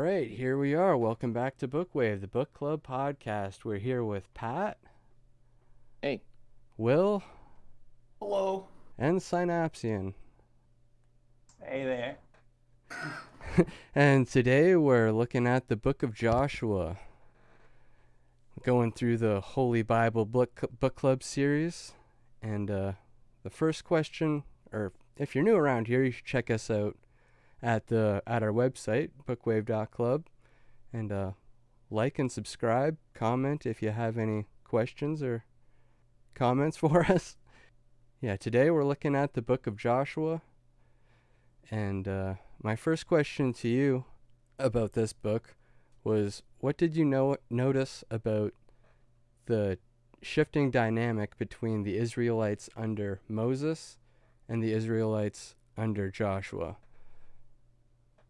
right, here we are. Welcome back to Bookwave, the book club podcast. We're here with Pat, Hey, Will, Hello. and Synapsian. Hey there. And today we're looking at the Book of Joshua, going through the Holy Bible book club series. And the first question, or if you're new around here, you should check us out at our website, bookwave.club, and like and subscribe, comment if you have any questions or comments for us. Yeah, today we're looking at the Book of Joshua, and my first question to you about this book was, what did you notice about the shifting dynamic between the Israelites under Moses and the Israelites under Joshua?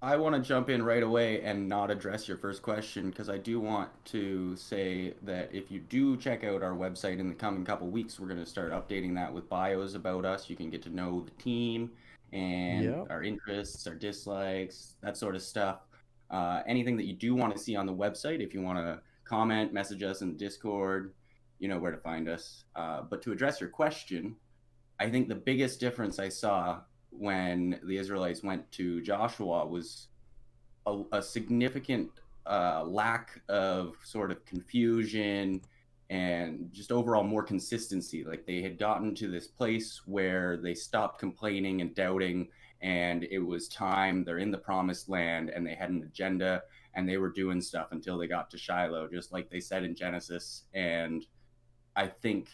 I want to jump in right away and not address your first question because I do want to say that if you do check out our website in the coming couple weeks, we're going to start updating that with bios about us. You can get to know the team and Yep. our interests, our dislikes, that sort of stuff. Anything that you do want to see on the website, if you want to comment, message us in the Discord, you know where to find us. But to address your question, I think the biggest difference I saw when the Israelites went to Joshua was a significant lack of sort of confusion and just overall more consistency. Like they had gotten to this place where they stopped complaining and doubting, and it was time. They're in the promised land and they had an agenda and they were doing stuff until they got to Shiloh, just like they said in Genesis. And I think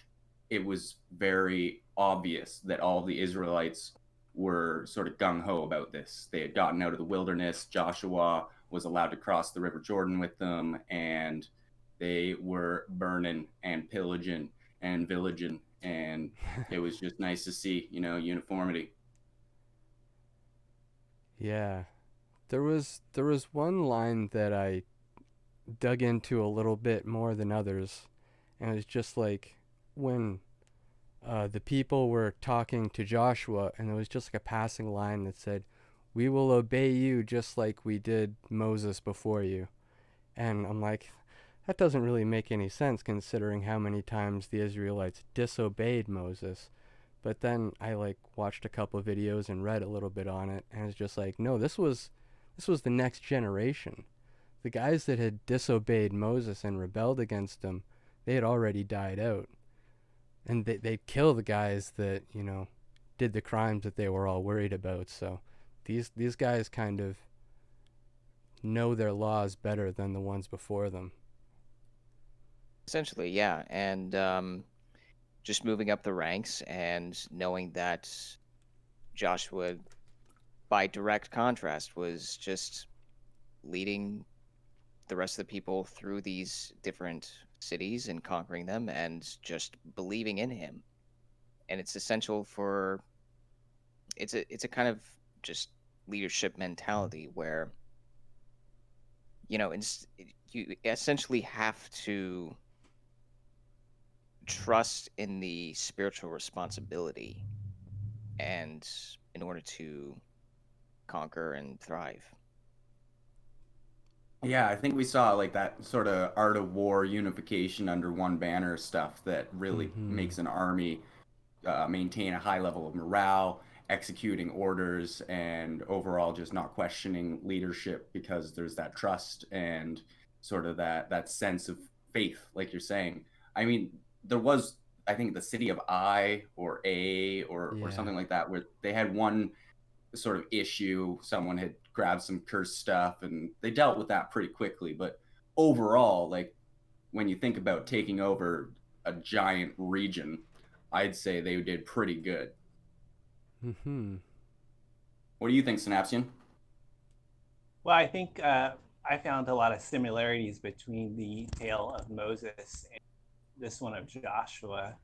it was very obvious that all the Israelites were sort of gung ho about this. They had gotten out of the wilderness. Joshua was allowed to cross the River Jordan with them, and they were burning and pillaging and villaging. And it was just nice to see, uniformity. Yeah. There was one line that I dug into a little bit more than others, and it was just like when the people were talking to Joshua, and it was just like a passing line that said, "We will obey you just like we did Moses before you." And I'm like, that doesn't really make any sense considering how many times the Israelites disobeyed Moses. But then I like watched a couple of videos and read a little bit on it, and it's just like, no, this was the next generation. The guys that had disobeyed Moses and rebelled against him, they had already died out, and they'd kill the guys that did the crimes that they were all worried about. So these guys kind of know their laws better than the ones before them. essentially, yeah. And just moving up the ranks and knowing that Joshua, by direct contrast, was just leading the rest of the people through these different cities and conquering them and just believing in him. And it's essential for it's a kind of just leadership mentality where you essentially have to trust in the spiritual responsibility and in order to conquer and thrive. Yeah, I think we saw like that sort of art of war unification under one banner stuff that really Mm-hmm. makes an army maintain a high level of morale, executing orders, and overall just not questioning leadership because there's that trust and sort of that sense of faith, like you're saying. I mean, there was, I think, the city of I or A or Yeah. something like that where they had one sort of issue. Someone had grabbed some cursed stuff and they dealt with that pretty quickly. But overall, like when you think about taking over a giant region, I'd say they did pretty good. Mm-hmm. What do you think, Synapsian? Well, I think I found a lot of similarities between the tale of Moses and this one of Joshua.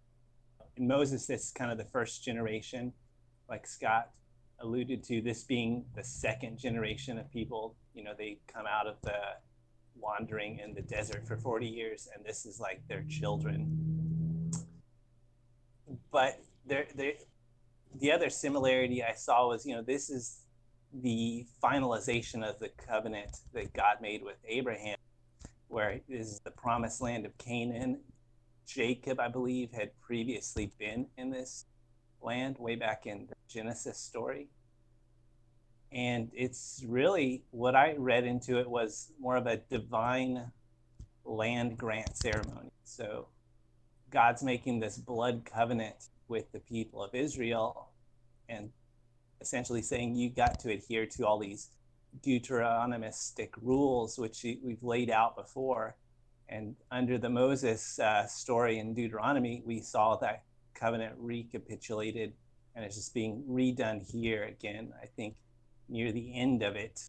In Moses, this is kind of the first generation, like Scott alluded to, this being the second generation of people. They come out of the wandering in the desert for 40 years, and this is like their children. But the other similarity I saw was, this is the finalization of the covenant that God made with Abraham, where it is the promised land of Canaan. Jacob, I believe, had previously been in this land way back in the Genesis story. And it's really, what I read into it was more of a divine land grant ceremony. So God's making this blood covenant with the people of Israel and essentially saying you got to adhere to all these Deuteronomistic rules, which we've laid out before. And under the Moses story in Deuteronomy, we saw that covenant recapitulated, and it's just being redone here again, I think, near the end of it.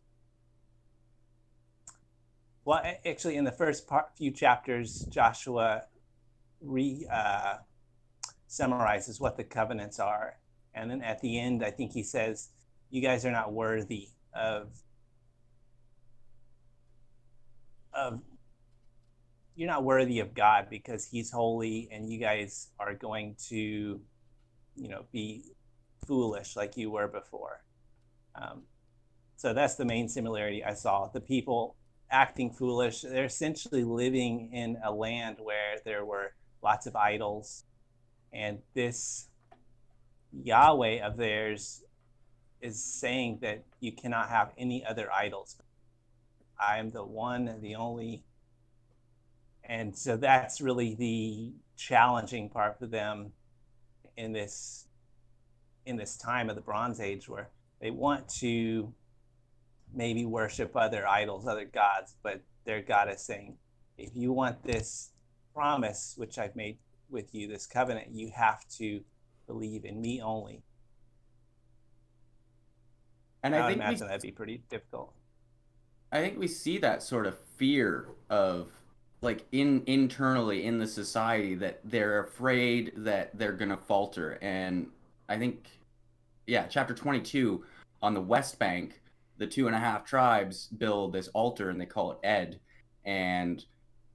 Well, actually, in the first few chapters, Joshua summarizes what the covenants are. And then at the end, I think he says, you guys are not worthy of you're not worthy of God because he's holy, and you guys are going to, be foolish like you were before. So that's the main similarity I saw. The people acting foolish, they're essentially living in a land where there were lots of idols. And this Yahweh of theirs is saying that you cannot have any other idols. I am the one, the only. And so that's really the challenging part for them in this time of the Bronze Age, where they want to maybe worship other idols, other gods, but their God is saying, if you want this promise, which I've made with you, this covenant, you have to believe in me only. And I would imagine that'd be pretty difficult. I think we see that sort of fear of, like, internally in the society, that they're afraid that they're gonna falter. And I think, chapter 22, on the West Bank, the 2.5 tribes build this altar and they call it Ed, and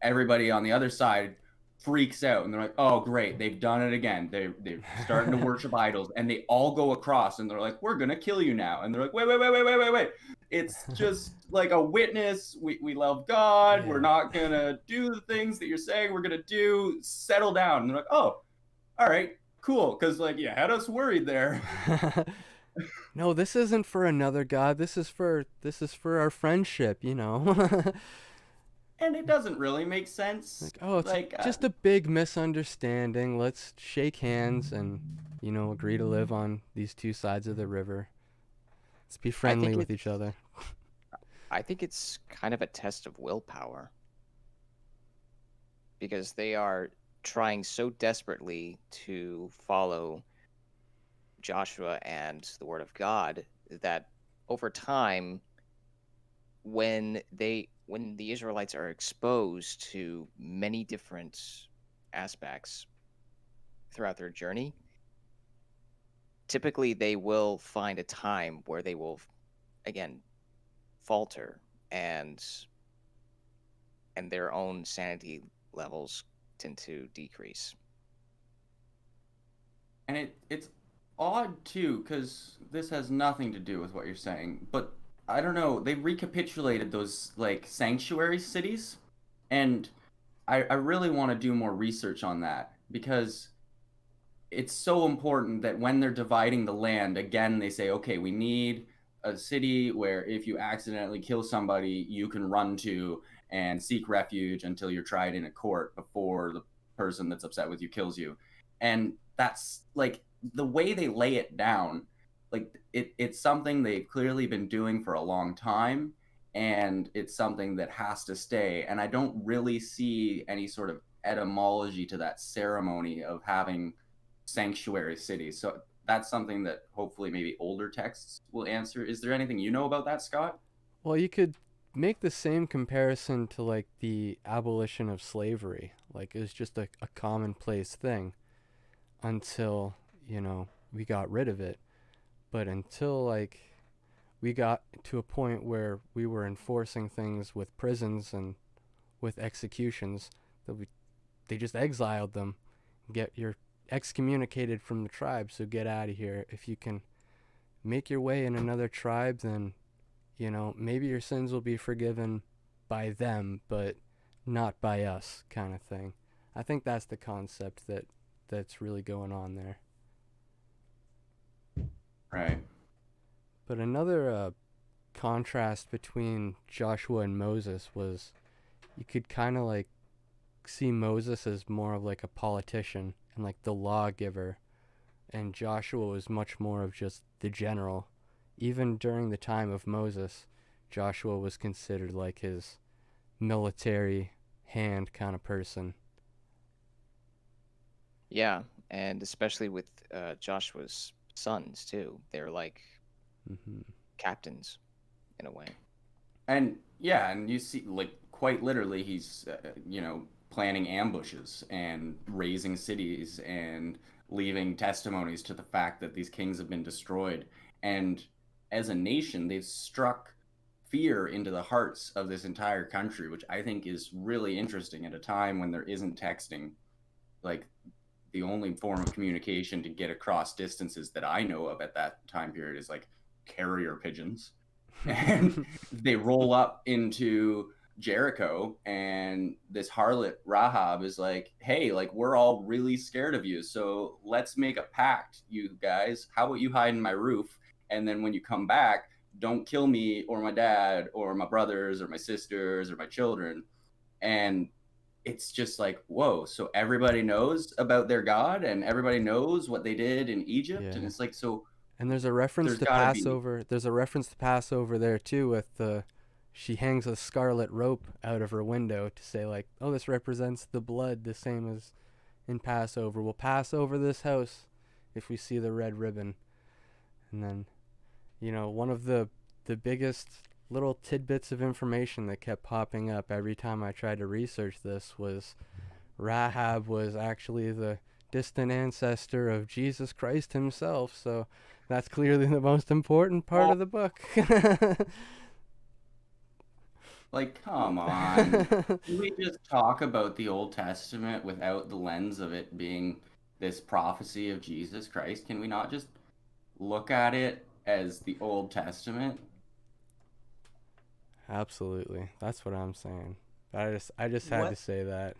everybody on the other side freaks out and they're like, oh great, they've done it again, they're starting to worship idols, and they all go across and they're like, we're gonna kill you now. And they're like, wait, it's just like a witness, we love God, we're not gonna do the things that you're saying we're gonna do, settle down. And they're like, oh, all right, cool, because like you had us worried there. No, this isn't for another god. This is for our friendship, And it doesn't really make sense. Like, oh, it's just a big misunderstanding. Let's shake hands and, agree to live on these two sides of the river. Let's be friendly with each other. I think it's kind of a test of willpower, because they are trying so desperately to follow Joshua and the word of God that over time, when the Israelites are exposed to many different aspects throughout their journey, typically they will find a time where they will again falter, and their own sanity levels tend to decrease. And it's odd too, because this has nothing to do with what you're saying, but I don't know, they recapitulated those like sanctuary cities, and I really want to do more research on that, because it's so important that when they're dividing the land, again, they say, okay, we need a city where if you accidentally kill somebody, you can run to and seek refuge until you're tried in a court before the person that's upset with you kills you. And that's like the way they lay it down. Like it's something they've clearly been doing for a long time, and it's something that has to stay. And I don't really see any sort of etymology to that ceremony of having sanctuary cities. So that's something that hopefully maybe older texts will answer. Is there anything you know about that, Scott? Well, you could make the same comparison to like the abolition of slavery. Like it was just a commonplace thing until, we got rid of it. But until like we got to a point where we were enforcing things with prisons and with executions, they just exiled you're excommunicated from the tribe, so get out of here if you can make your way in another tribe, then, you know, maybe your sins will be forgiven by them, but not by us, kind of thing. I think that's the concept that's really going on there. Right. But another contrast between Joshua and Moses was you could kind of like see Moses as more of like a politician and like the lawgiver, and Joshua was much more of just the general. Even during the time of Moses, Joshua was considered like his military hand kind of person. Yeah, and especially with Joshua's sons too. They're like Hmm. captains in a way. And yeah, and you see, like, quite literally, he's, planning ambushes and raising cities and leaving testimonies to the fact that these kings have been destroyed. And as a nation, they've struck fear into the hearts of this entire country, which I think is really interesting at a time when there isn't texting. Like, the only form of communication to get across distances that I know of at that time period is like carrier pigeons. And they roll up into Jericho, and this harlot Rahab is like, hey, like, we're all really scared of you, so let's make a pact, you guys. How about you hide in my roof, and then when you come back, don't kill me or my dad or my brothers or my sisters or my children. And it's just like, whoa, so everybody knows about their God and everybody knows what they did in Egypt. Yeah. And it's like, so And there's a reference there's to gotta be, Passover. There's a reference to Passover there too, with the she hangs a scarlet rope out of her window to say like, oh, this represents the blood, the same as in Passover. We'll pass over this house if we see the red ribbon. And then, you know, one of the biggest little tidbits of information that kept popping up every time I tried to research this was Rahab was actually the distant ancestor of Jesus Christ himself. So that's clearly the most important part of the book. like, come on. Can we just talk about the Old Testament without the lens of it being this prophecy of Jesus Christ? Can we not just look at it as the Old Testament? Absolutely. That's what I'm saying. I just had What to say that.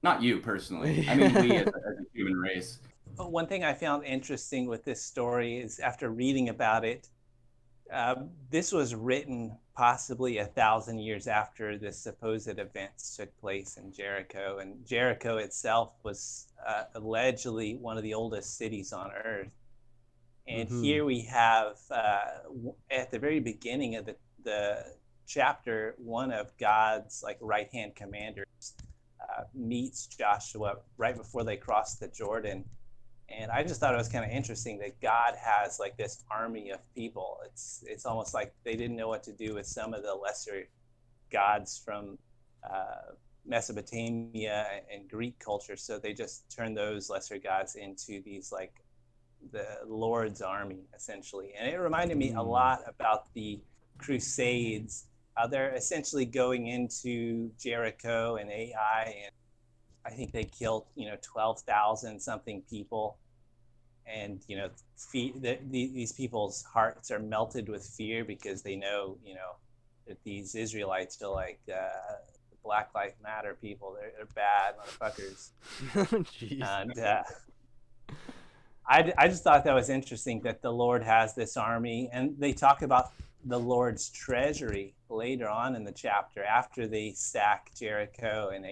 Not you personally. I mean, we as a human race. one thing I found interesting with this story is after reading about it, this was written possibly 1,000 years after the supposed events took place in Jericho, and Jericho itself was allegedly one of the oldest cities on earth. And here we have at the very beginning of the chapter, one of God's like right-hand commanders meets Joshua right before they cross the Jordan. And I just thought it was kind of interesting that God has like this army of people. It's almost like they didn't know what to do with some of the lesser gods from Mesopotamia and Greek culture, so they just turned those lesser gods into these like the Lord's army essentially. And it reminded me a lot about the Crusades. They're essentially going into Jericho and Ai, and I think they killed 12,000 something people, and these people's hearts are melted with fear because they know that these Israelites are like Black Lives Matter people. They're bad motherfuckers. Jeez. And I just thought that was interesting that the Lord has this army, and they talk about the Lord's treasury later on in the chapter after they sack Jericho, and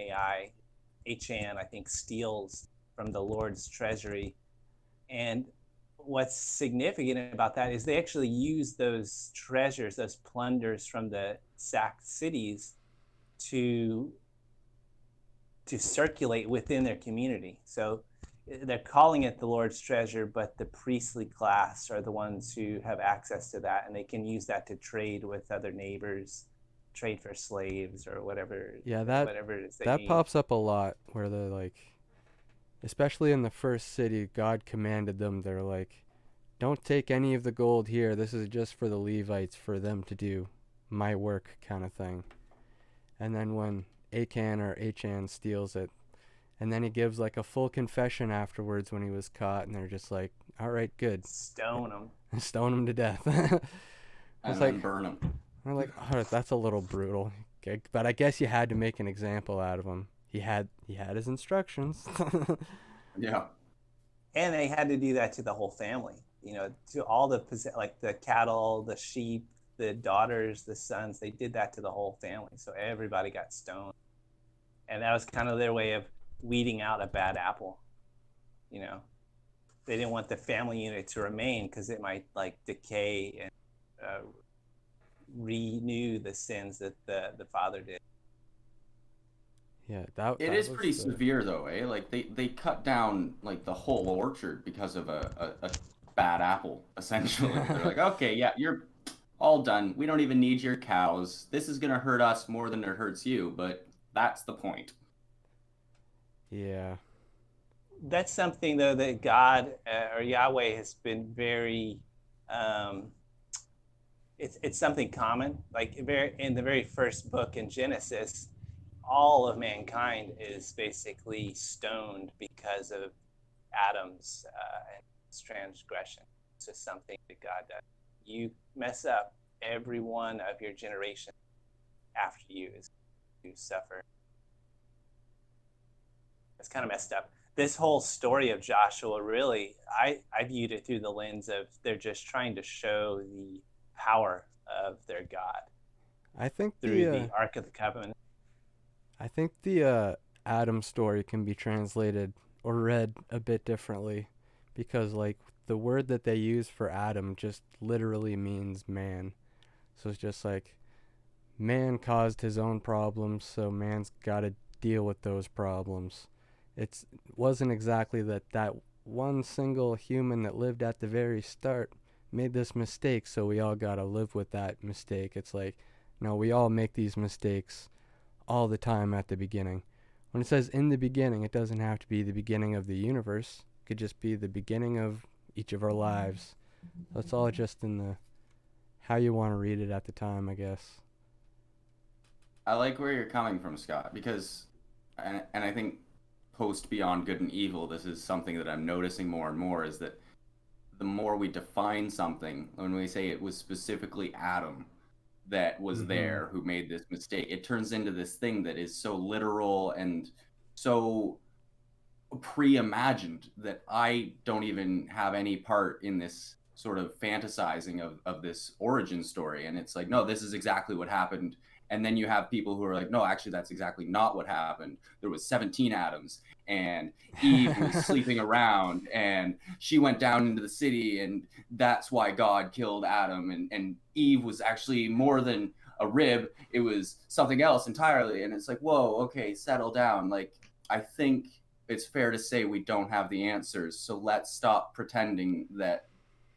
Achan, I think, steals from the Lord's treasury. And what's significant about that is they actually use those treasures, those plunders from the sacked cities to circulate within their community. So they're calling it the Lord's treasure, but the priestly class are the ones who have access to that, and they can use that to trade with other neighbors, trade for slaves or whatever. Yeah, whatever it is that need. pops up a lot where they're like, especially in the first city, God commanded them. They're like, don't take any of the gold here. This is just for the Levites, for them to do my work, kind of thing. And then when Achan steals it, And then he gives like a full confession afterwards when he was caught, and they're just like, all right, good. Stone them. Stone him to death. And It's then like, burn them. I'm like, oh, that's a little brutal. Okay, but I guess you had to make an example out of him. He had his instructions. Yeah. And they had to do that to the whole family. To all the like the cattle, the sheep, the daughters, the sons. They did that to the whole family. So everybody got stoned, and that was kind of their way of weeding out a bad apple. They didn't want the family unit to remain because it might like decay and renew the sins that the father did. Yeah, that It that is was pretty the, severe though, eh? Like they cut down like the whole orchard because of a bad apple, essentially. They're like, okay, yeah, you're all done. We don't even need your cows. This is gonna hurt us more than it hurts you, but that's the point. yeah. That's something though that God or Yahweh has been very it's something common. Like in the very first book in Genesis, all of mankind is basically stoned because of Adam's and his transgression. It's just something that God does. You mess up, every one of your generation after you is to suffer. It's kind of messed up. This whole story of Joshua, really, I viewed it through the lens of they're just trying to show the power of their God I think through the Ark of the Covenant. I think the Adam story can be translated or read a bit differently, because like the word that they use for Adam just literally means man. So it's just like man caused his own problems, so man's got to deal with those problems. It wasn't exactly that one single human that lived at the very start made this mistake, so we all got to live with that mistake. It's like, no, we all make these mistakes all the time at the beginning. When it says in the beginning, it doesn't have to be the beginning of the universe. It could just be the beginning of each of our lives. So it's all just in the how you want to read it at the time, I guess. I like where you're coming from, Scott, because, and I think post Beyond Good and Evil, this is something that I'm noticing more and more, is that the more we define something, when we say it was specifically Adam that was there who made this mistake, it turns into this thing that is so literal and so pre-imagined that I don't even have any part in this sort of fantasizing of this origin story. And it's like, no, this is exactly what happened. And then you have people who are like, no, actually, that's exactly not what happened. There was 17 Adams, and Eve was sleeping around, and she went down into the city, and that's why God killed Adam. And Eve was actually more than a rib. It was something else entirely. And it's like, whoa, okay, settle down. Like, I think it's fair to say we don't have the answers. So let's stop pretending that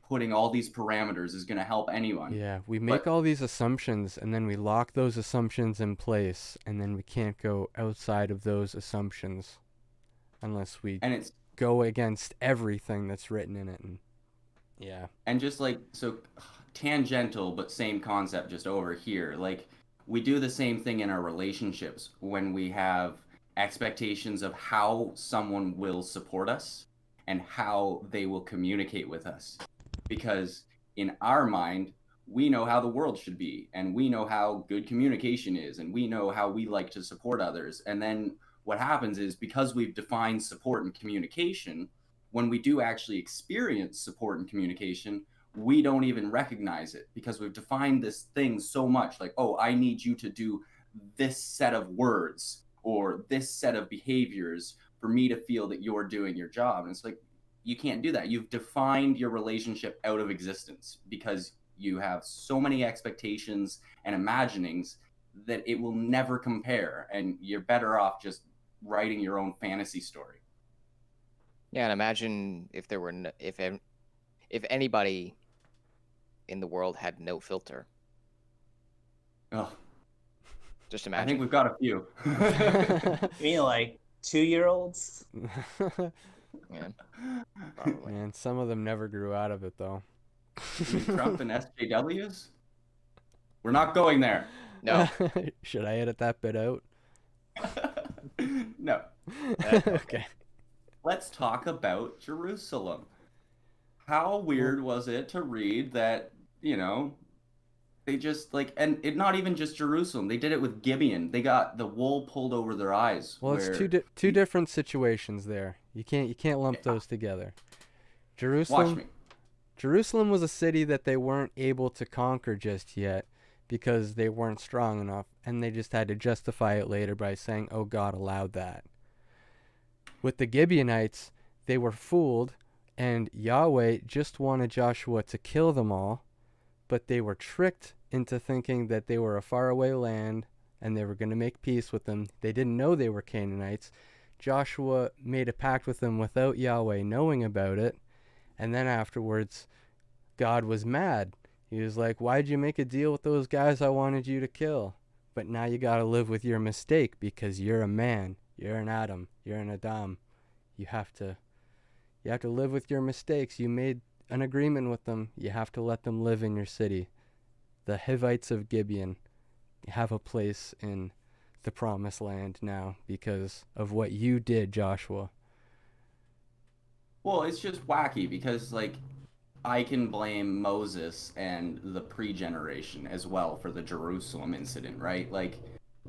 putting all these parameters is going to help anyone. Yeah, we make all these assumptions, and then we lock those assumptions in place, and then we can't go outside of those assumptions unless we go against everything that's written in it. And yeah. And just like, so tangential, but same concept just over here. Like, we do the same thing in our relationships when we have expectations of how someone will support us and how they will communicate with us. Because in our mind, we know how the world should be, and we know how good communication is, and we know how we like to support others. And then what happens is, because we've defined support and communication, when we do actually experience support and communication, we don't even recognize it, because we've defined this thing so much, like, oh, I need you to do this set of words or this set of behaviors for me to feel that you're doing your job. And it's like, you can't do that. You've defined your relationship out of existence because you have so many expectations and imaginings that it will never compare, and you're better off just writing your own fantasy story. Yeah, and imagine if there were if anybody in the world had no filter. Oh, just imagine. I think we've got a few. You mean like 2-year-olds? Yeah, probably. Man, some of them never grew out of it, though. Trump and SJWs? We're not going there. No. Should I edit that bit out? No. Okay. Let's talk about Jerusalem. How weird was it to read that, they just like, and it not even just Jerusalem. They did it with Gibeon. They got the wool pulled over their eyes. Well, it's two different situations there. You can't lump those together. Watch me. Jerusalem was a city that they weren't able to conquer just yet because they weren't strong enough, and they just had to justify it later by saying, "Oh, God allowed that." With the Gibeonites, they were fooled, and Yahweh just wanted Joshua to kill them all, but they were tricked into thinking that they were a faraway land and they were going to make peace with them. They didn't know they were Canaanites. Joshua made a pact with them without Yahweh knowing about it, and then afterwards, God was mad. He was like, "Why'd you make a deal with those guys I wanted you to kill? But now you got to live with your mistake because you're a man. You're an Adam. You're an Adam. You have to live with your mistakes. You made an agreement with them. You have to let them live in your city." The Hivites of Gibeon have a place in the promised land now because of what you did, Joshua. Well, it's just wacky because, like, I can blame Moses and the pre-generation as well for the Jerusalem incident, right? Like,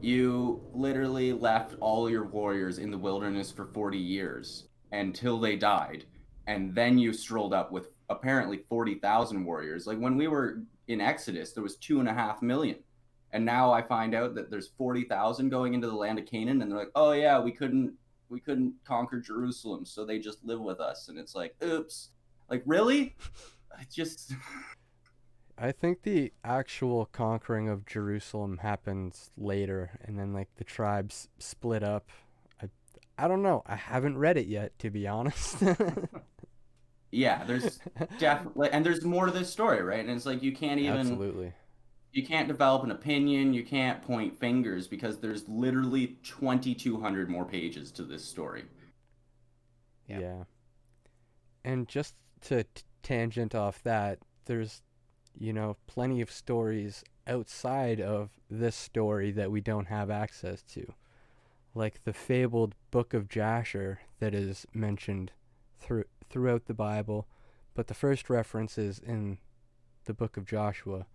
you literally left all your warriors in the wilderness for 40 years until they died, and then you strolled up with apparently 40,000 warriors. Like, when we were in Exodus, there was 2.5 million. And now I find out that there's 40,000 going into the land of Canaan, and they're like, "Oh yeah, we couldn't conquer Jerusalem, so they just live with us." And it's like, oops. Like, really? I think the actual conquering of Jerusalem happens later, and then like the tribes split up. I don't know. I haven't read it yet, to be honest. Yeah, there's definitely, and there's more to this story, right? And it's like you can't even Absolutely. You can't develop an opinion, you can't point fingers because there's literally 2,200 more pages to this story. Yeah. And just to tangent off that, there's, plenty of stories outside of this story that we don't have access to. Like the fabled Book of Jasher that is mentioned throughout the Bible, but the first reference is in the Book of Joshua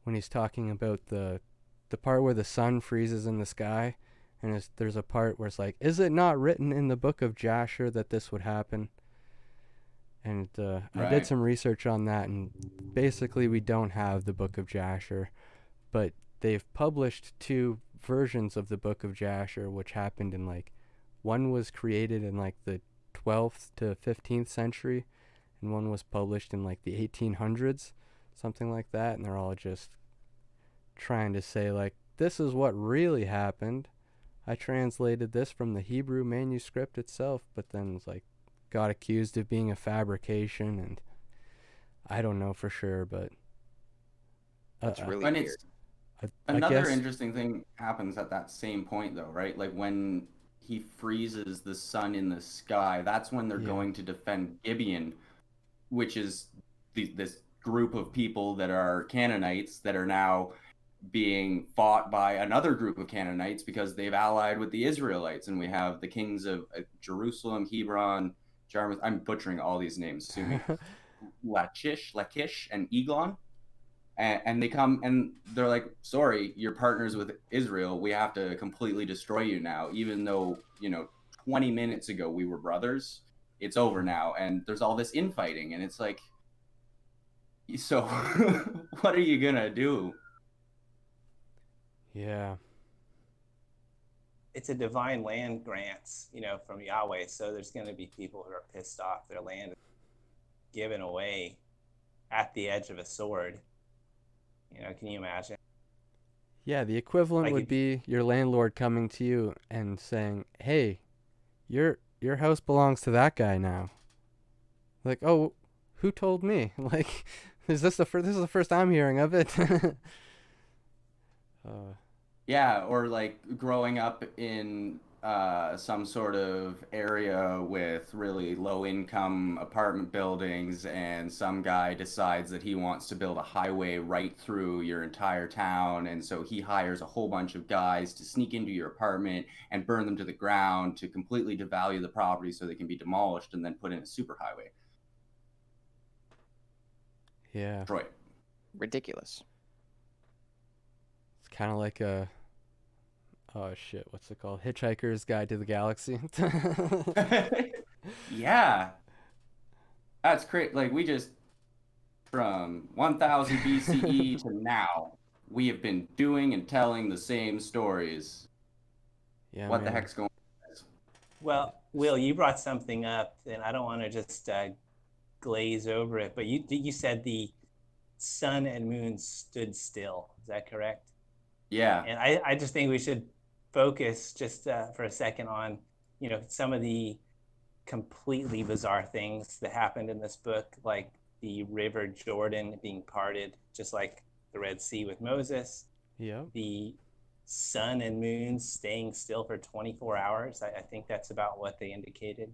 when he's talking about the part where the sun freezes in the sky, and there's a part where it's like, "Is it not written in the Book of Jasher that this would happen?" And I did some research on that, and basically we don't have the Book of Jasher, but they've published 2 versions of the Book of Jasher, which happened in like, one was created in like the 12th to 15th century, and one was published in like the 1800s, something like that, and they're all just trying to say like, "This is what really happened. I translated this from the Hebrew manuscript itself," but then it's like got accused of being a fabrication, and I don't know for sure, but That's really And weird. it's I another guess interesting thing happens at that same point, though, right? Like when he freezes the sun in the sky, that's when they're Yeah. going to defend Gibeon, which is this group of people that are Canaanites that are now being fought by another group of Canaanites because they've allied with the Israelites. And we have the kings of Jerusalem, Hebron, Jarmuth. I'm butchering all these names, sue me. Lachish, and Eglon. And they come and they're like, "Sorry, you're partners with Israel. We have to completely destroy you now, even though 20 minutes ago we were brothers. It's over now." And there's all this infighting, and it's like, so what are you gonna do? Yeah. It's a divine land grants, from Yahweh. So there's going to be people who are pissed off their land is given away at the edge of a sword. Can you imagine? Yeah, the equivalent Like would be your landlord coming to you and saying, "Hey, your house belongs to that guy now." Like, "Oh, who told me?" Like, this is the first I'm hearing of it. Yeah, or like growing up in some sort of area with really low income apartment buildings, and some guy decides that he wants to build a highway right through your entire town, and so he hires a whole bunch of guys to sneak into your apartment and burn them to the ground to completely devalue the property so they can be demolished and then put in a superhighway. Yeah. Detroit. Ridiculous. It's kind of like a, oh shit, what's it called? Hitchhiker's Guide to the Galaxy. Yeah. That's great. Like, we just, from 1000 BCE to now, we have been doing and telling the same stories. Yeah, What the man. heck's going on? Well, Will, you brought something up, and I don't want to just glaze over it, but you said the sun and moon stood still. Is that correct? Yeah. And I just think we should focus just for a second on, some of the completely bizarre things that happened in this book, like the River Jordan being parted, just like the Red Sea with Moses. Yep. The sun and moon staying still for 24 hours. I think that's about what they indicated.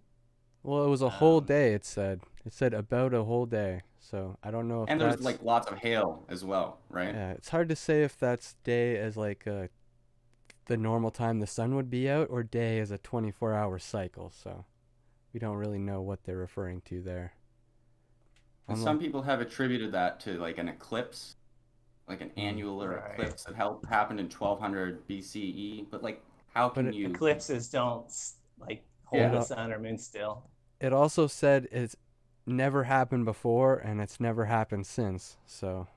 Well, it was a whole day, it said. It said about a whole day. So I don't know if And that's... there's like lots of hail as well, right? Yeah, it's hard to say if that's day as like the normal time the sun would be out, or day as a 24-hour cycle. So we don't really know what they're referring to there. And some people have attributed that to like an eclipse, like an annular eclipse that happened in 1200 BCE. But like, how can you... Eclipses don't like hold the sun or moon still. It also said it's never happened before and it's never happened since. So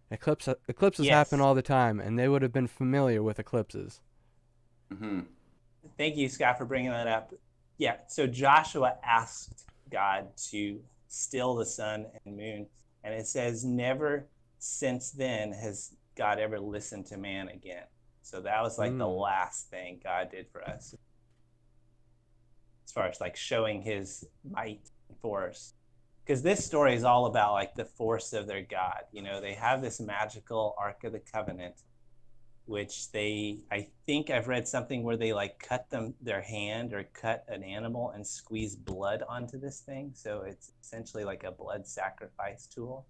eclipses happen all the time, and they would have been familiar with eclipses. Mm-hmm. Thank you, Scott, for bringing that up. Yeah, so Joshua asked God to still the sun and moon, and it says never since then has God ever listened to man again. So that was like the last thing God did for us, as far as like showing his might and force. Because this story is all about like the force of their God. They have this magical Ark of the Covenant, which I think I've read something where they like cut their hand or cut an animal and squeeze blood onto this thing. So it's essentially like a blood sacrifice tool.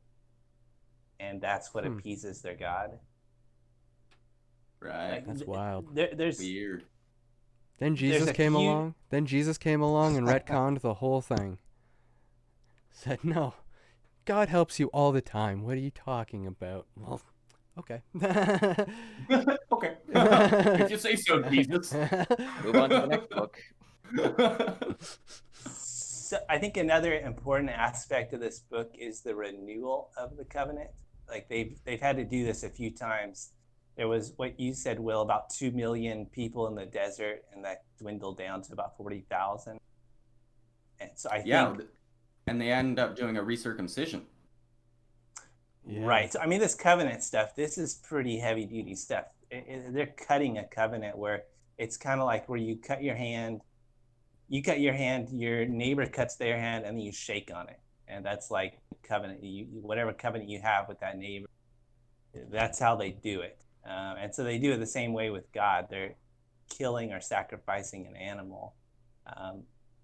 And that's what appeases their God. Right. That's wild. There's weird. Then Jesus came along. Then Jesus came along and retconned the whole thing. Said, no, God helps you all the time. What are you talking about? Well, okay. Okay. If you say so, Jesus. Move on to the next book. So I think another important aspect of this book is the renewal of the covenant. Like they've had to do this a few times. There was what you said, Will, about 2 million people in the desert, and that dwindled down to about 40,000. And so I think... And they end up doing a recircumcision. Yeah. Right. So, I mean, this covenant stuff, this is pretty heavy duty stuff. They're cutting a covenant where it's kind of like where you cut your hand, your neighbor cuts their hand, and then you shake on it. And that's like covenant, whatever covenant you have with that neighbor, that's how they do it. And so they do it the same way with God. They're killing or sacrificing an animal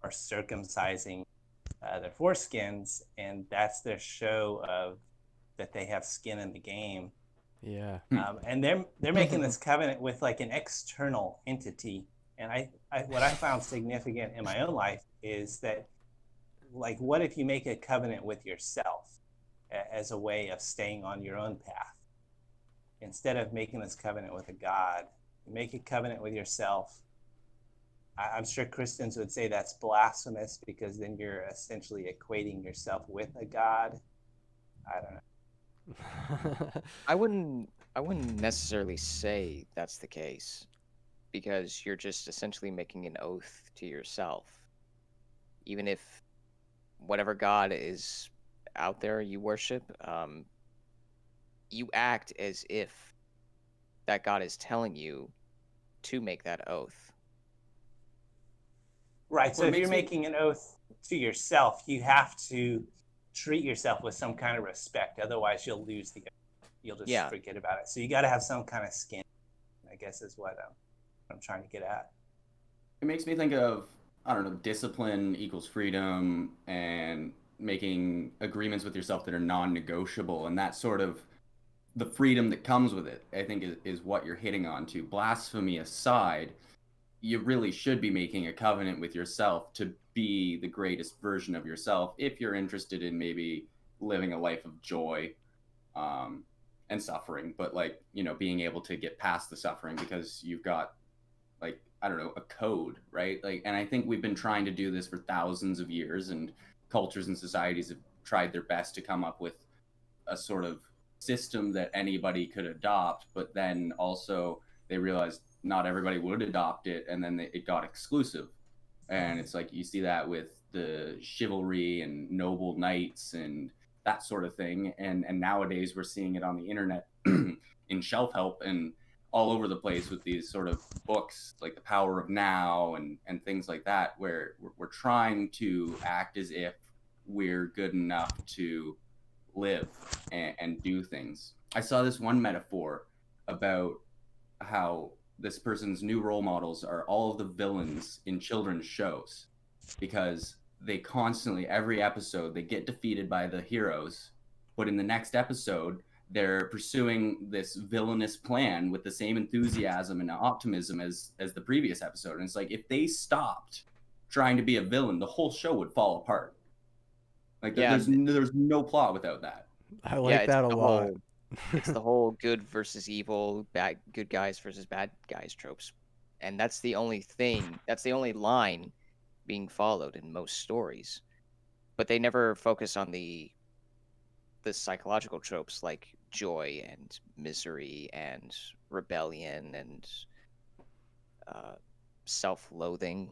or circumcising their foreskins, and that's their show of that they have skin in the game. Yeah. And they're making this covenant with like an external entity. And I what I found significant in my own life is that, like, what if you make a covenant with yourself as a way of staying on your own path? Instead of making this covenant with a God, you make a covenant with yourself. I'm sure Christians would say that's blasphemous, because then you're essentially equating yourself with a God. I don't know. I wouldn't necessarily say that's the case, because you're just essentially making an oath to yourself. Even if whatever God is out there you worship, you act as if that God is telling you to make that oath. Right. So if you're making an oath to yourself, you have to treat yourself with some kind of respect. Otherwise, you'll lose the oath. You'll just forget about it. So you got to have some kind of skin, I guess, is what I'm trying to get at. It makes me think of, I don't know, discipline equals freedom, and making agreements with yourself that are non-negotiable, and that sort of the freedom that comes with it, I think is what you're hitting on to. Blasphemy aside, you really should be making a covenant with yourself to be the greatest version of yourself if you're interested in maybe living a life of joy, um, and suffering, but like, being able to get past the suffering because you've got, like, I don't know, a code, right? Like, and I think we've been trying to do this for thousands of years, and cultures and societies have tried their best to come up with a sort of system that anybody could adopt, but then also they realized not everybody would adopt it, and then it got exclusive. And it's like you see that with the chivalry and noble knights and that sort of thing, and nowadays we're seeing it on the internet in shelf help and all over the place with these sort of books like The Power of Now and things like that, where we're trying to act as if we're good enough to live and do things. I saw this one metaphor about how this person's new role models are all of the villains in children's shows, because they constantly, every episode, they get defeated by the heroes, but in the next episode, they're pursuing this villainous plan with the same enthusiasm and optimism as the previous episode. And it's like, if they stopped trying to be a villain, the whole show would fall apart. Like, Yeah, there's no plot without that. I like that a lot. It's the whole good versus evil, good guys versus bad guys tropes. And that's the only thing, that's the only line being followed in most stories. But they never focus on the psychological tropes like joy and misery and rebellion and self-loathing,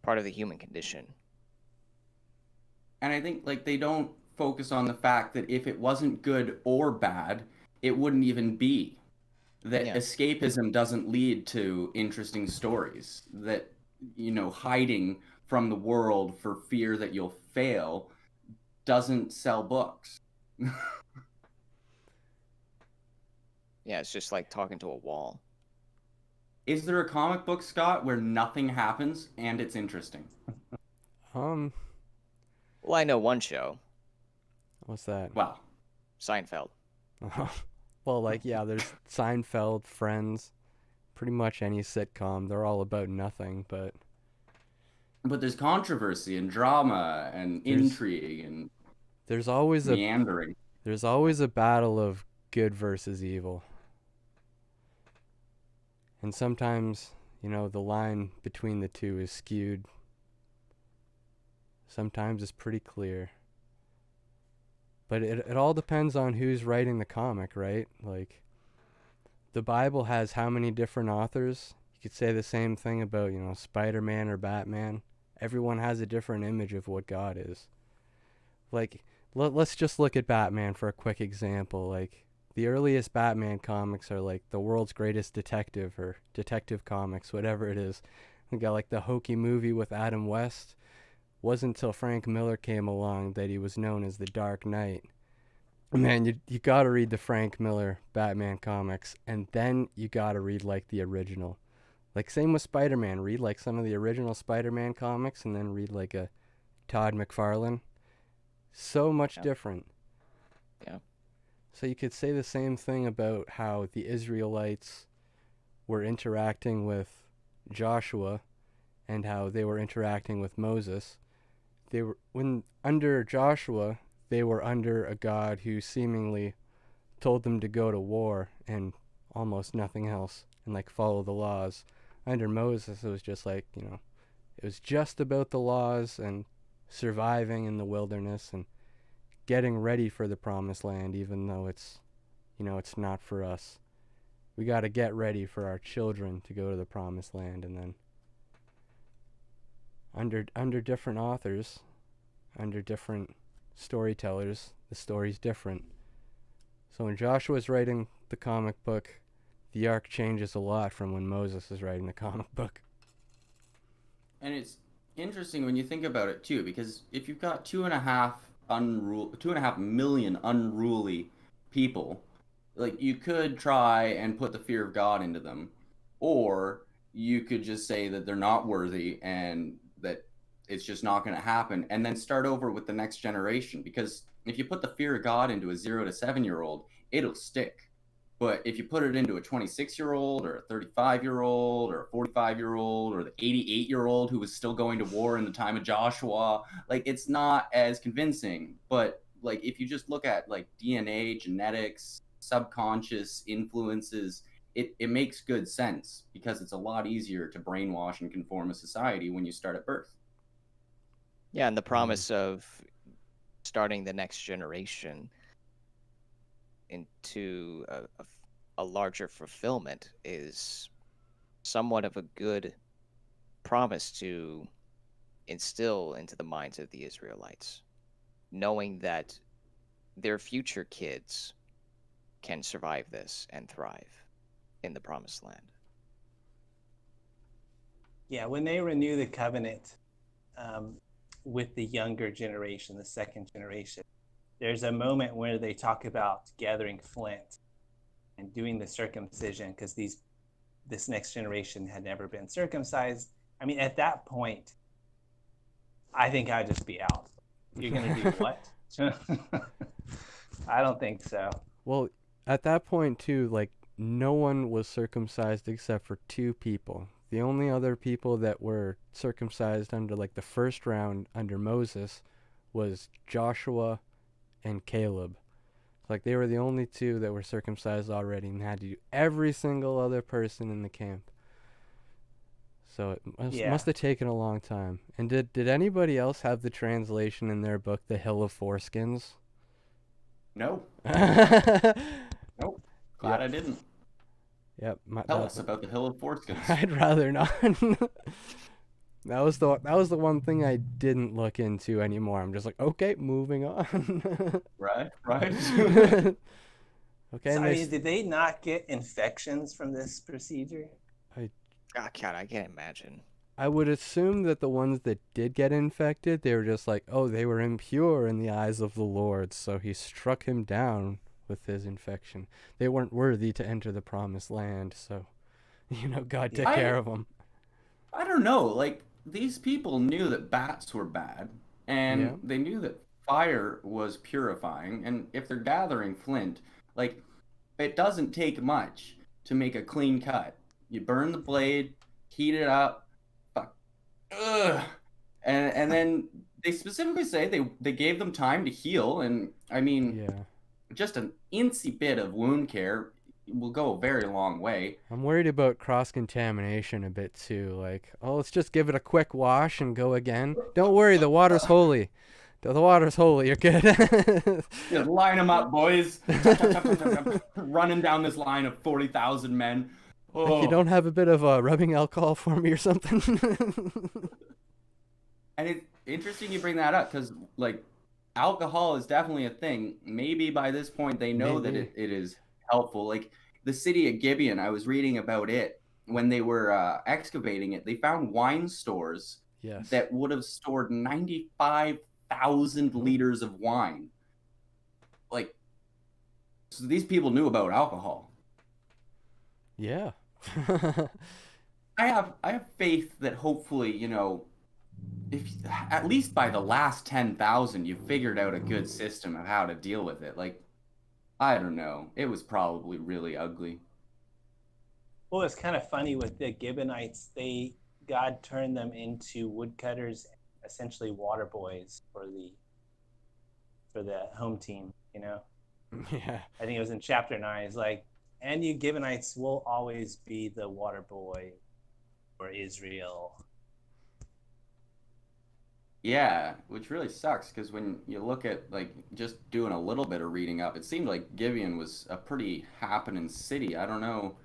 part of the human condition. And I think, like, they don't focus on the fact that if it wasn't good or bad, it wouldn't even be. That Yeah. escapism doesn't lead to interesting stories. That, hiding from the world for fear that you'll fail doesn't sell books. Yeah, it's just like talking to a wall. Is there a comic book, Scott, where nothing happens and it's interesting? Um, Well, I know one show, what's that? Well, Seinfeld. Well, like, yeah, there's Seinfeld, Friends, pretty much any sitcom. They're all about nothing, but there's controversy and drama and intrigue and there's always meandering. there's always a battle of good versus evil. And sometimes, the line between the two is skewed. Sometimes it's pretty clear. But it all depends on who's writing the comic, right? Like, the Bible has how many different authors? You could say the same thing about, Spider-Man or Batman. Everyone has a different image of what God is. Like, let's just look at Batman for a quick example. Like, the earliest Batman comics are like the world's greatest detective or detective comics, whatever it is. We got like the hokey movie with Adam West. Wasn't until Frank Miller came along that he was known as the Dark Knight. Man, you gotta read the Frank Miller Batman comics, and then you gotta read like the original. Like, same with Spider-Man. Read like some of the original Spider-Man comics, and then read like a Todd McFarlane. So much different. Yeah. So you could say the same thing about how the Israelites were interacting with Joshua and how they were interacting with Moses. When under Joshua, they were under a God who seemingly told them to go to war and almost nothing else and like follow the laws. Under Moses, it was just like, it was just about the laws and surviving in the wilderness and getting ready for the promised land, even though it's not for us. We got to get ready for our children to go to the promised land. And then under different authors, under different storytellers, the story's different. So when Joshua's writing the comic book, the arc changes a lot from when Moses is writing the comic book. And it's interesting when you think about it too, because if you've got 2.5 million unruly people, like, you could try and put the fear of God into them, or you could just say that they're not worthy and that it's just not going to happen, and then start over with the next generation. Because if you put the fear of God into a 0 to 7-year-old, it'll stick. But if you put it into a 26-year-old or a 35-year-old or a 45-year-old or the 88-year-old who was still going to war in the time of Joshua, like, it's not as convincing. But like, if you just look at like DNA, genetics, subconscious influences, it makes good sense, because it's a lot easier to brainwash and conform a society when you start at birth. Yeah, and the promise of starting the next generation into a larger fulfillment is somewhat of a good promise to instill into the minds of the Israelites, knowing that their future kids can survive this and thrive in the promised land. Yeah, when they renew the covenant with the younger generation, the second generation, there's a moment where they talk about gathering flint and doing the circumcision, because this next generation had never been circumcised. I mean, at that point, I think I'd just be out. You're going to do what? I don't think so. Well, at that point too, like, no one was circumcised except for 2 people. The only other people that were circumcised under like the first round under Moses was Joshua and Caleb. Like, they were the only 2 that were circumcised already and had to do every single other person in the camp. So it must have taken a long time. And did anybody else have the translation in their book, The Hill of Foreskins? No. Yep. Glad I didn't. Yep. Tell us about the Hill of Foreskins. I'd rather not. That was the one thing I didn't look into anymore. I'm just like, okay, moving on. Right. Okay. So, I mean, did they not get infections from this procedure? Oh, God, I can't imagine. I would assume that the ones that did get infected, they were just like, oh, they were impure in the eyes of the Lord, so he struck him down with his infection. They weren't worthy to enter the promised land, so, God took care of them. I don't know. Like, these people knew that bats were bad, and they knew that fire was purifying, and if they're gathering flint, like, it doesn't take much to make a clean cut. You burn the blade, heat it up, and then they specifically say they gave them time to heal, and I mean, just an incy bit of wound care will go a very long way. I'm worried about cross-contamination a bit too. Like, oh, let's just give it a quick wash and go again. Don't worry, the water's holy. The water's holy. You're good. Yeah, line them up, boys. Running down this line of 40,000 men. Oh. You don't have a bit of rubbing alcohol for me or something? And it's interesting you bring that up, because, like, alcohol is definitely a thing. Maybe by this point they know that it is helpful. Like, the city of Gibeon, I was reading about it. When they were excavating it, they found wine stores that would have stored 95,000 liters of wine. Like, so these people knew about alcohol. Yeah. I have faith that hopefully, if at least by the last 10,000 you figured out a good system of how to deal with it. Like, I don't know, it was probably really ugly. Well, it's kind of funny with the Gibeonites. God turned them into woodcutters, essentially water boys for the home team. Yeah. I think it was in chapter 9. It's like, and you Gibeonites will always be the water boy for Israel. Yeah, which really sucks, because when you look at, like, just doing a little bit of reading up, it seemed like Gibeon was a pretty happening city. I don't know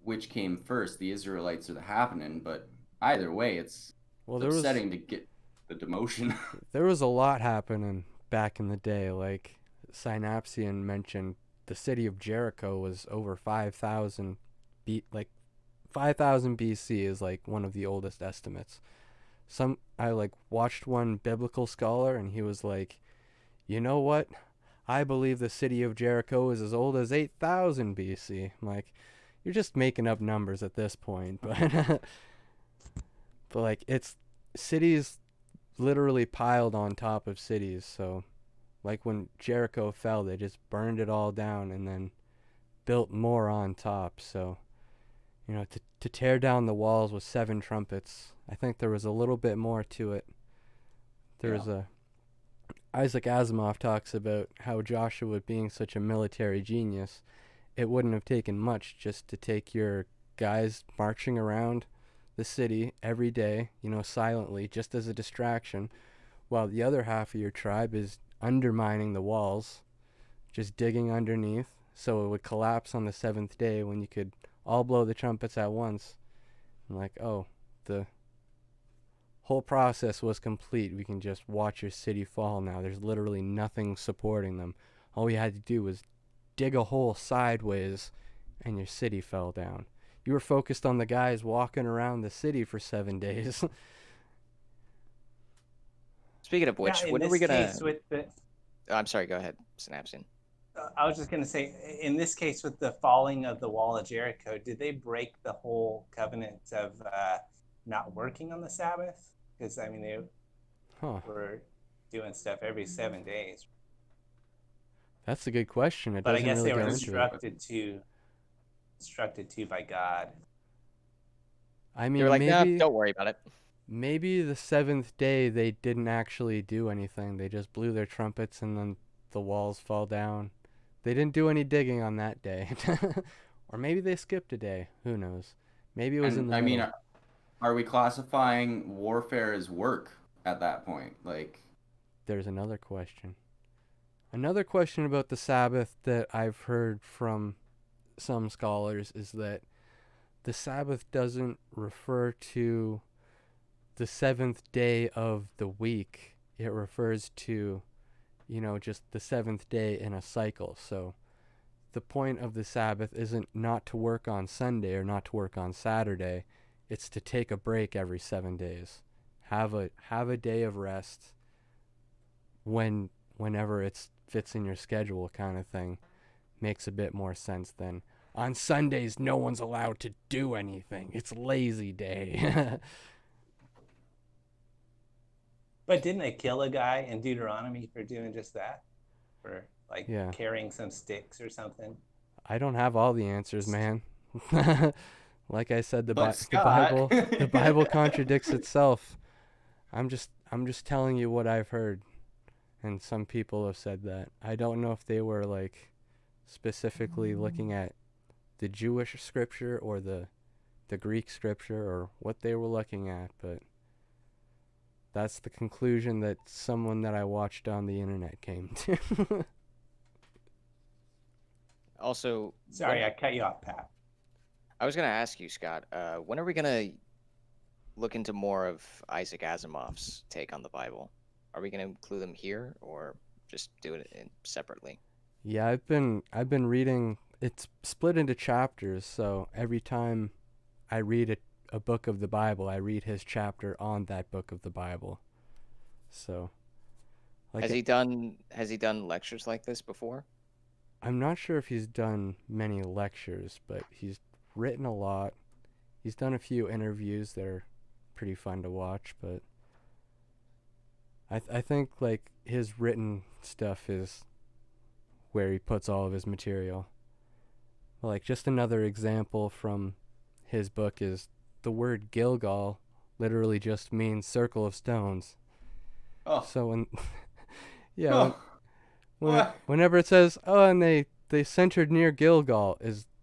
which came first, the Israelites or the happening, but either way, it's upsetting to get the demotion. There was a lot happening back in the day. Like, Synapsian mentioned the city of Jericho was over 5,000 5,000 BC is like one of the oldest estimates. I watched one biblical scholar, and he was like, you know what? I believe the city of Jericho is as old as 8,000 BC. I'm like, you're just making up numbers at this point, but but like it's cities literally piled on top of cities. So like when Jericho fell, they just burned it all down and then built more on top. So, to tear down the walls with 7 trumpets, I think there was a little bit more to it. There's Isaac Asimov talks about how Joshua being such a military genius, it wouldn't have taken much just to take your guys marching around the city every day, silently, just as a distraction, while the other half of your tribe is undermining the walls, just digging underneath, so it would collapse on the 7th day when you could all blow the trumpets at once. And like, oh, the whole process was complete. We can just watch your city fall now. There's literally nothing supporting them. All we had to do was dig a hole sideways, and your city fell down. You were focused on the guys walking around the city for 7 days. Speaking of which, Yeah, when are we gonna? I'm sorry. Go ahead, Synapsin. I was just going to say, in this case, with the falling of the wall of Jericho, did they break the whole covenant of not working on the Sabbath? Because I mean, they were doing stuff every 7 days. That's a good question. But I guess really they were go instructed to by God. I mean, they were like, maybe, nah, don't worry about it. Maybe the 7th day they didn't actually do anything. They just blew their trumpets and then the walls fall down. They didn't do any digging on that day. Or maybe they skipped a day. Who knows? Maybe it was in the middle. I mean, are we classifying warfare as work at that point? Like, there's another question. Another question about the Sabbath that I've heard from some scholars is that the Sabbath doesn't refer to the 7th day of the week. It refers to, just the 7th day in a cycle. So the point of the Sabbath isn't not to work on Sunday or not to work on Saturday. It's to take a break every 7 days. Have a day of rest whenever it fits in your schedule, kind of thing. Makes a bit more sense than on Sundays no one's allowed to do anything. It's lazy day. But didn't they kill a guy in Deuteronomy for doing just that? For carrying some sticks or something? I don't have all the answers, man. Like I said, the Bible contradicts itself. I'm just telling you what I've heard, and some people have said that. I don't know if they were specifically looking at the Jewish scripture or the Greek scripture or what they were looking at, but that's the conclusion that someone that I watched on the internet came to. Also, sorry, I cut you off, Pat. I was going to ask you, Scott, when are we going to look into more of Isaac Asimov's take on the Bible? Are we going to include them here or just do it separately? Yeah, I've been reading. It's split into chapters, so every time I read a book of the Bible, I read his chapter on that book of the Bible. So, has he done lectures like this before? I'm not sure if he's done many lectures, but he's written a lot. He's done a few interviews that are pretty fun to watch, but I think his written stuff is where he puts all of his material. Just another example from his book is the word Gilgal literally just means circle of stones. Oh. So whenever it says, and they centered near Gilgal,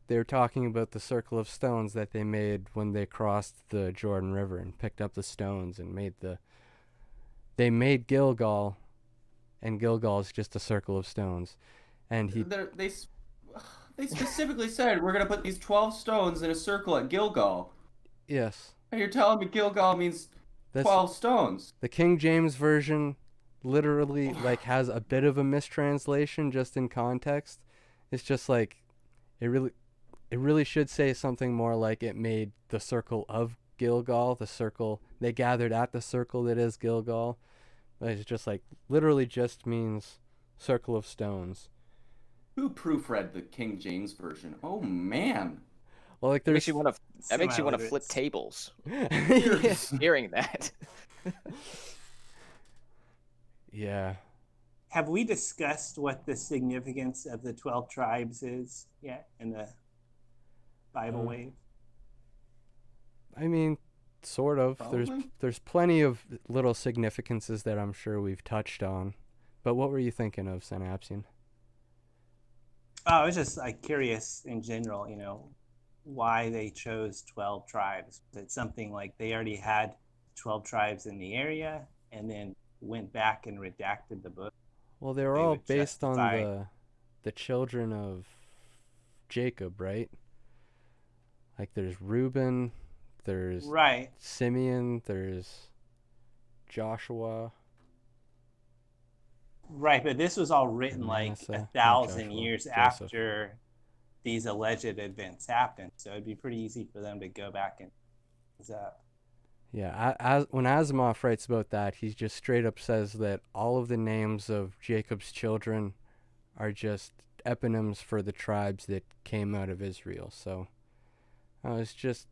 they're talking about the circle of stones that they made when they crossed the Jordan River and picked up the stones and they made Gilgal, and Gilgal is just a circle of stones. And they specifically said we're going to put these 12 stones in a circle at Gilgal. Yes. And you're telling me Gilgal means 12 stones? The King James Version literally has a bit of a mistranslation just in context. It's just it really should say something more like it made the circle of Gilgal, the circle they gathered at the circle that is Gilgal. But it's just literally just means circle of stones. Who proofread the King James Version? Oh man. Well, like That makes there's you want to. That makes you want to flip Semi-literates. tables. yeah. Hearing that. Yeah. Have we discussed what the significance of the 12 tribes is yet in the Bible Uh, wave? I mean, sort of. Probably. There's plenty of little significances that I'm sure we've touched on. But what were you thinking of, Synapsian? Oh, I was just like curious in general, why they chose 12 tribes. Was it something like they already had 12 tribes in the area and then went back and redacted the book? Well, they were They all would based on justify. the children of Jacob, right? Like there's Reuben, there's Right, Simeon, there's Joshua, right. But this was all written and like Manasseh. a Not thousand Joshua, years Joseph. after these alleged events happened. So it'd be pretty easy for them to go back and up. Yeah, when Asimov writes about that, he just straight up says that all of the names of Jacob's children are just eponyms for the tribes that came out of Israel. So it's just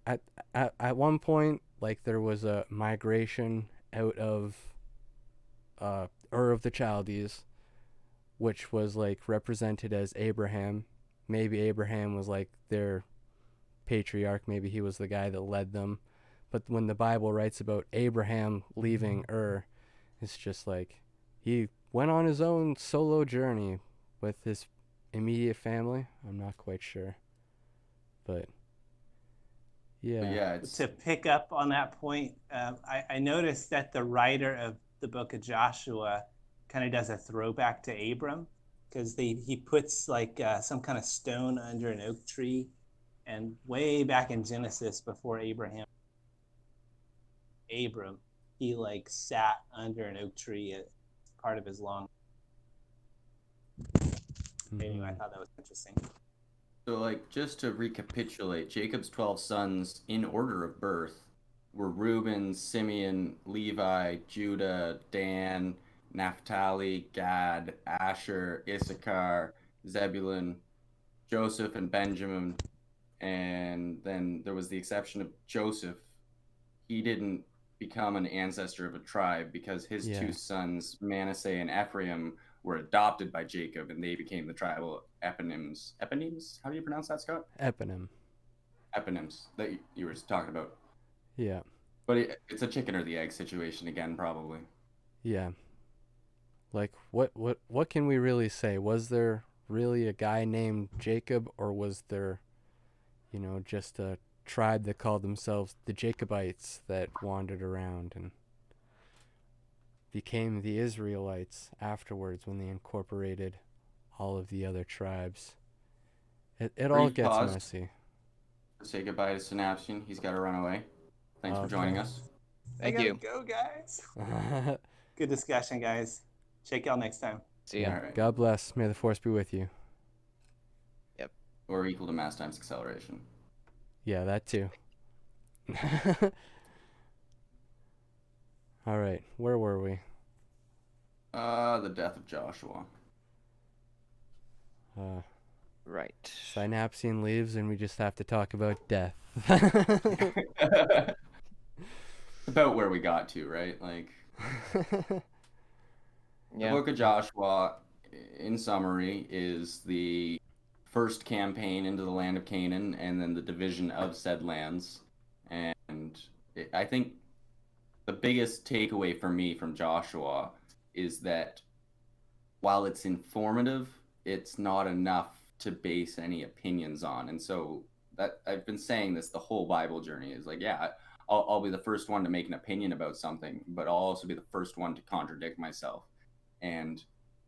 at one point, like there was a migration out of Ur of the Chaldees, which was like represented as Abraham. Maybe Abraham was like their patriarch. Maybe he was the guy that led them. But when the Bible writes about Abraham leaving Ur, it's just like he went on his own solo journey with his immediate family. I'm not quite sure. But yeah. But yeah, it's To pick up on that point, I noticed that the writer of the Book of Joshua kind of does a throwback to Abram, because he puts like some kind of stone under an oak tree, and way back in Genesis, before Abram, he like sat under an oak tree as part of his long. Anyway, I thought that was interesting. so like just to recapitulate, Jacob's 12 sons in order of birth were Reuben, Simeon, Levi, Judah, Dan, Naphtali, Gad, Asher, Issachar, Zebulun, Joseph, and Benjamin. And then there was the exception of Joseph. He didn't become an ancestor of a tribe because his Yeah. two sons, Manasseh and Ephraim, were adopted by Jacob, and they became the tribal eponyms. Eponyms? How do you pronounce that, Scott? Eponym. Eponyms that you were talking about. Yeah. But it's a chicken or the egg situation again, probably. Yeah. Like what can we really say? Was there really a guy named Jacob, or was there, just a tribe that called themselves the Jacobites that wandered around and became the Israelites afterwards when they incorporated all of the other tribes? It all Brief gets pause. messy. Say goodbye to Synapsian. He's got to run away. Thanks for joining us. Thank I you. gotta go, guys. Good discussion, guys. Check y'all next time. See ya. All right. God bless. May the force be with you. Or equal to mass times acceleration. Yeah, that too. All right, where were we? The death of Joshua. Right. Synapsian leaves, and we just have to talk about death. About where we got to, right? Like, the Book of Joshua, in summary, is the first campaign into the land of Canaan and then the division of said lands. And I think the biggest takeaway for me from Joshua is that while it's informative, it's not enough to base any opinions on. And so that I've been saying this the whole Bible journey is like, yeah, I'll be the first one to make an opinion about something, but I'll also be the first one to contradict myself. And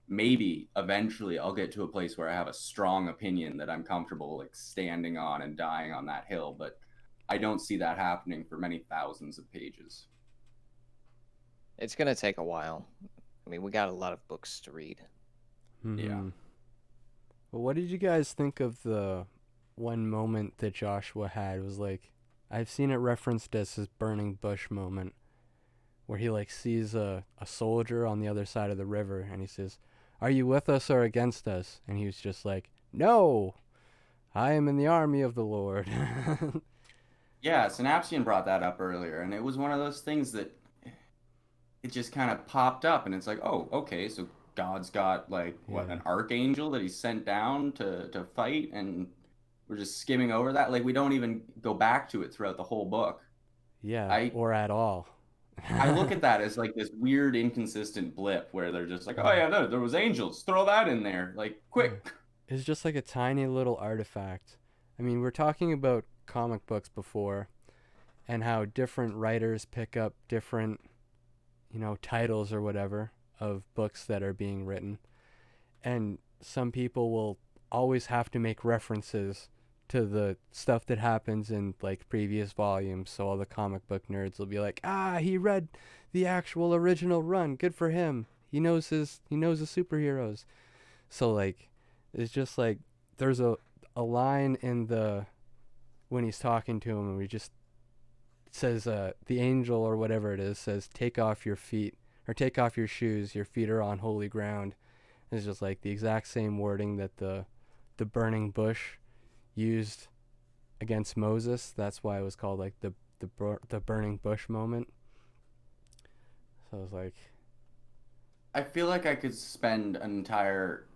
maybe eventually I'll get to a place where I have a strong opinion that I'm comfortable like standing on and dying on that hill, but I don't see that happening for many thousands of pages. It's gonna take a while. I mean, we got a lot of books to read. Yeah. Well, what did you guys think of the one moment that Joshua had? It was like, I've seen it referenced as his burning bush moment, where he like sees a soldier on the other side of the river, and he says, "Are you with us or against us?" And he was just like, "No, I am in the army of the Lord. Yeah, Synapsian brought that up earlier, and it was one of those things that it just kind of popped up, and it's like, oh, okay, so God's got like what, Yeah. an archangel that he sent down to fight, and we're just skimming over that. Like we don't even go back to it throughout the whole book. Yeah, I or at all. I look at that as like this weird inconsistent blip where they're just like, oh Yeah. yeah, there was angels, throw that in there, like Yeah. quick. It's just like a tiny little artifact. I mean, we're talking about comic books before and how different writers pick up different, titles or whatever of books that are being written. And some people will always have to make references to the stuff that happens in like previous volumes. So all the comic book nerds will be like, "Ah, he read the actual original run. Good for him. He knows the superheroes." So like it's just like there's a line in the when he's talking to him and we just says the angel or whatever it is says take off your feet or take off your shoes, your feet are on holy ground. It's just like the exact same wording that the burning bush used against Moses. That's why it was called like the burning bush moment. So it was like, I feel like I could spend an entire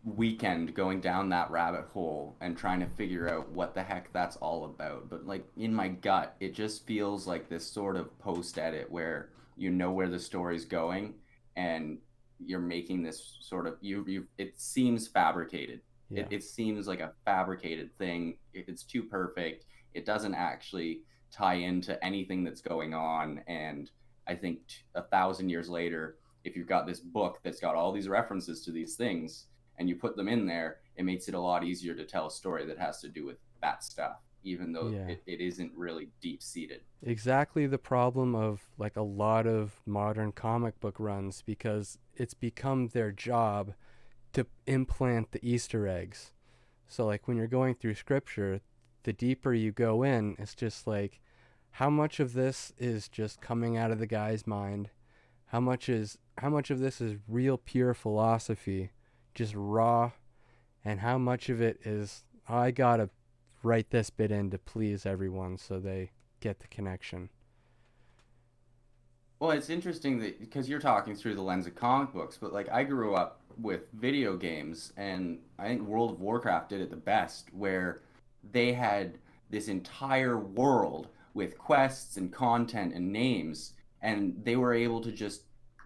weekend going down that rabbit hole and trying to figure out what the heck that's all about. But like in my gut, it just feels like this sort of post edit where you know where the story's going and you're making this sort of you it seems fabricated. yeah, It seems like a fabricated thing. It's too perfect. It doesn't actually tie into anything that's going on. And I think 1,000 years later, if you've got this book that's got all these references to these things and you put them in there, it makes it a lot easier to tell a story that has to do with that stuff, even though yeah. it isn't really deep seated. Exactly the problem of like a lot of modern comic book runs because it's become their job to implant the Easter eggs. So like when you're going through scripture, the deeper you go in, it's just like how much of this is just coming out of the guy's mind? How much of this is real pure philosophy, just raw, and how much of it is I got to write this bit in to please everyone so they get the connection. Well, it's interesting that because you're talking through the lens of comic books, but like I grew up with video games, and I think World of Warcraft did it the best, where they had this entire world with quests and content and names, and they were able to just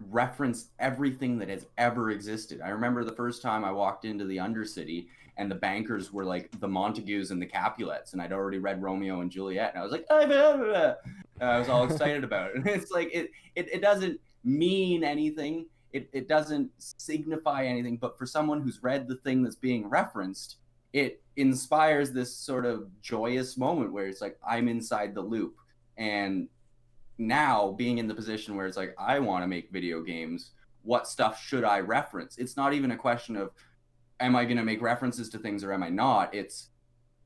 reference everything that has ever existed. I remember the first time I walked into the Undercity, and the bankers were like the Montagues and the Capulets, and I'd already read Romeo and Juliet, and I was like, "Ah, blah, blah, blah." I was all excited about it. And it's like it doesn't mean anything. It doesn't signify anything, but for someone who's read the thing that's being referenced, it inspires this sort of joyous moment where it's like I'm inside the loop. And now being in the position where it's like I want to make video games, what stuff should I reference? It's not even a question of am I going to make references to things or am I not? It's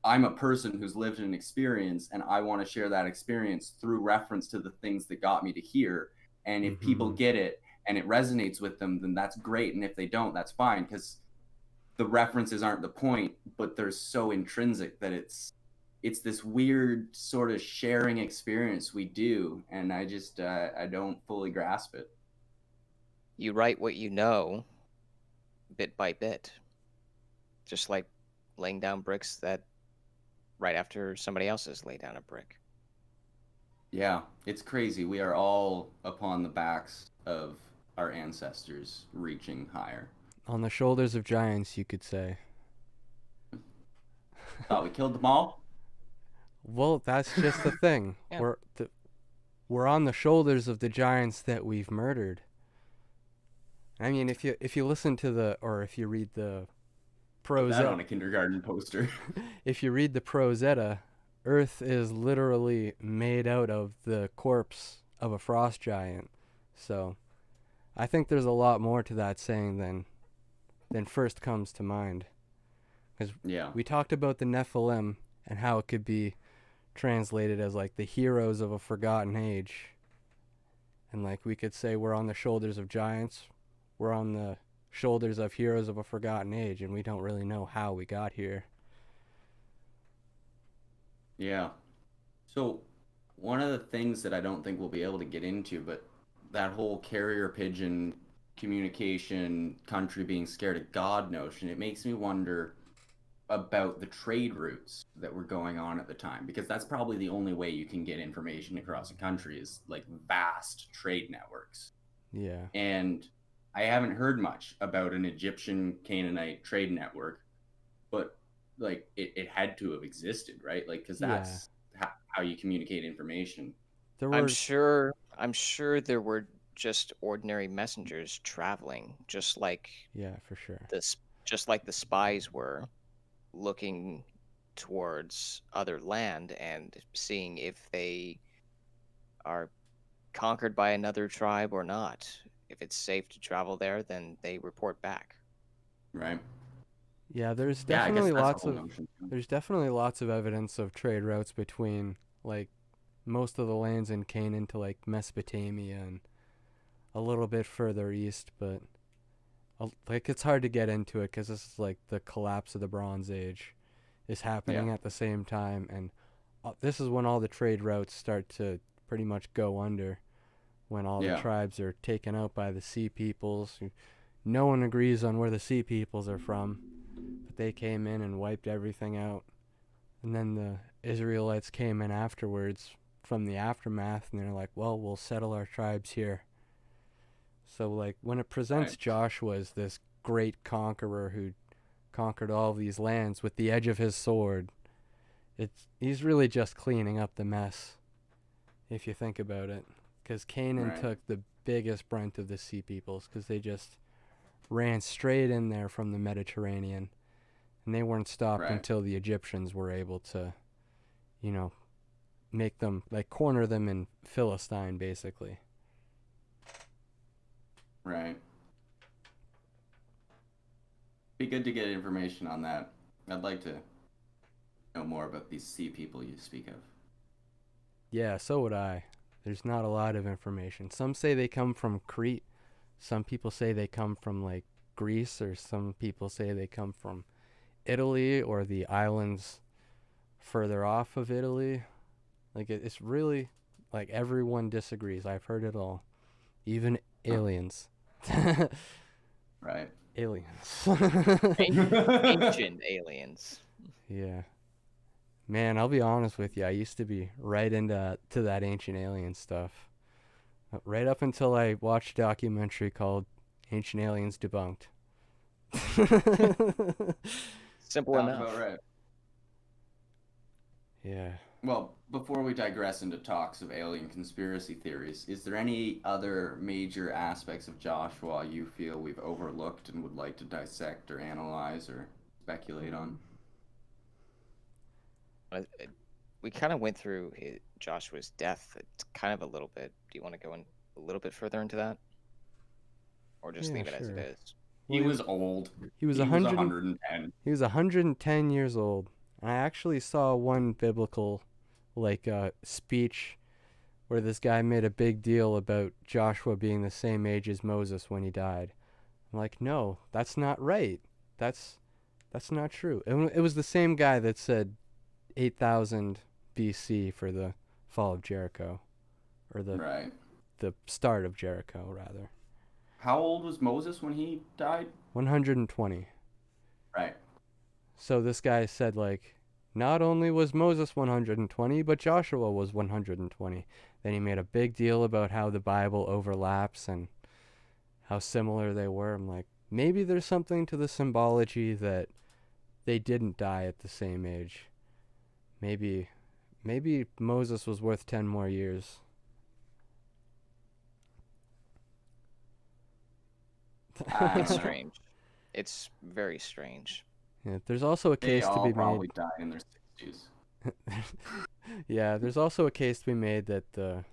I'm a person who's lived an experience and I want to share that experience through reference to the things that got me to here. And if people Mm-hmm. get it and it resonates with them, then that's great. And if they don't, that's fine because the references aren't the point, but they're so intrinsic that it's this weird sort of sharing experience we do. And I just I don't fully grasp it. You write what you know, bit by bit, just like laying down bricks that right after somebody else has laid down a brick. Yeah, it's crazy. We are all upon the backs of our ancestors reaching higher. On the shoulders of giants, you could say. Thought we killed them all? Well, that's just the thing. Yeah. We're on the shoulders of the giants that we've murdered. I mean, if you listen to or if you read the Put that on prose, a kindergarten poster. if you read the prosetta, Earth is literally made out of the corpse of a frost giant. So, I think there's a lot more to that saying than first comes to mind. Because Yeah. we talked about the Nephilim and how it could be translated as like the heroes of a forgotten age. And like we could say we're on the shoulders of giants, we're on the shoulders of heroes of a forgotten age, and we don't really know how we got here. Yeah. So one of the things that I don't think we'll be able to get into, but that whole carrier pigeon communication, country being scared of God notion, it makes me wonder about the trade routes that were going on at the time, because that's probably the only way you can get information across a country is like vast trade networks. Yeah. And I haven't heard much about an Egyptian Canaanite trade network, but like it had to have existed, right? Like, because Yeah. that's how you communicate information. There I'm were sure there were just ordinary messengers traveling, just like yeah, for sure. just like the spies were looking towards other land and seeing if they are conquered by another tribe or not. If it's safe to travel there, then they report back. Right. Yeah, there's Yeah, I guess definitely that's the lots whole of notion. there's definitely lots of evidence of trade routes between like most of the lands in Canaan to like Mesopotamia and a little bit further east, but like it's hard to get into it because this is like the collapse of the Bronze Age is happening at the same time, and this is when all the trade routes start to pretty much go under, when all the tribes are taken out by the Sea Peoples. No one agrees on where the Sea Peoples are from, but they came in and wiped everything out. And then the Israelites came in afterwards from the aftermath, and they're like, well, we'll settle our tribes here. So, like, when it presents Joshua as this great conqueror who conquered all these lands with the edge of his sword, he's really just cleaning up the mess, if you think about it. Because Canaan took the biggest brunt of the Sea Peoples, because they just ran straight in there from the Mediterranean, and they weren't stopped until the Egyptians were able to, make them, like, corner them in Philistine, basically. Right. Be good to get information on that. I'd like to know more about these sea people you speak of. Yeah, so would I. There's not a lot of information. Some say they come from Crete. Some people say they come from, like, Greece, or some people say they come from Italy or the islands further off of Italy. Like, it's really, like, everyone disagrees. I've heard it all. Even aliens. Right. Aliens. Ancient aliens. Yeah. Man, I'll be honest with you. I used to be right into that ancient alien stuff. Right up until I watched a documentary called Ancient Aliens Debunked. Simple Sounds enough. about right. Yeah. Well, before we digress into talks of alien conspiracy theories, is there any other major aspects of Joshua you feel we've overlooked and would like to dissect or analyze or speculate on? We kind of went through Joshua's death. It's kind of a little bit. Do you want to go in a little bit further into that, or just leave it as it is? He was old. He was 110. He was 110 years old. And I actually saw one biblical, speech where this guy made a big deal about Joshua being the same age as Moses when he died. I'm like, no, that's not right. That's not true. It was the same guy that said 8,000 BC for the fall of Jericho, or the start of Jericho, rather. How old was Moses when he died? 120. Right. So this guy said, like, not only was Moses 120, but Joshua was 120. Then he made a big deal about how the Bible overlaps and how similar they were. I'm like, maybe there's something to the symbology that they didn't die at the same age. Maybe Moses was worth 10 more years. It's strange. It's very strange. Yeah, there's also a case to be made. They all probably died in their 60s. Yeah, there's also a case to be made that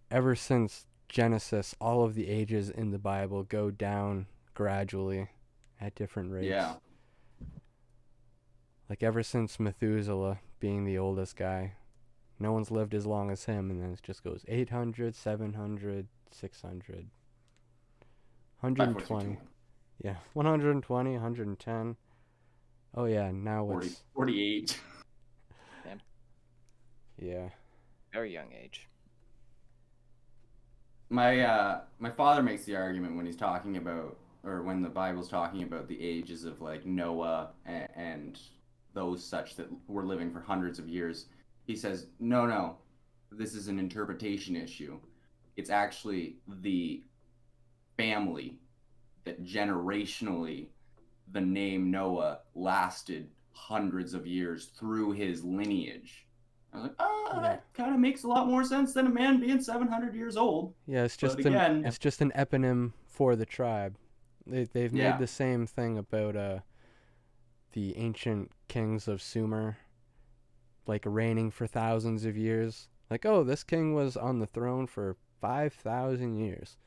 ever since Genesis, all of the ages in the Bible go down gradually at different rates. Yeah. Like ever since Methuselah being the oldest guy, no one's lived as long as him, and then it just goes 800, 700, 600, 120. Yeah, 120, 110. Oh yeah, now 40, it's 48. Yeah. yeah. Very young age. My father makes the argument when he's talking about, or when the Bible's talking about the ages of like Noah and those such that were living for hundreds of years. He says, no, this is an interpretation issue. It's actually the family that generationally the name Noah lasted hundreds of years through his lineage. I was like, Yeah. that kind of makes a lot more sense than a man being 700 years old. Yeah, it's But just an again, it's just an eponym for the tribe. They've made Yeah. the same thing about the ancient kings of Sumer, like reigning for thousands of years. Like, oh, this king was on the throne for 5,000 years.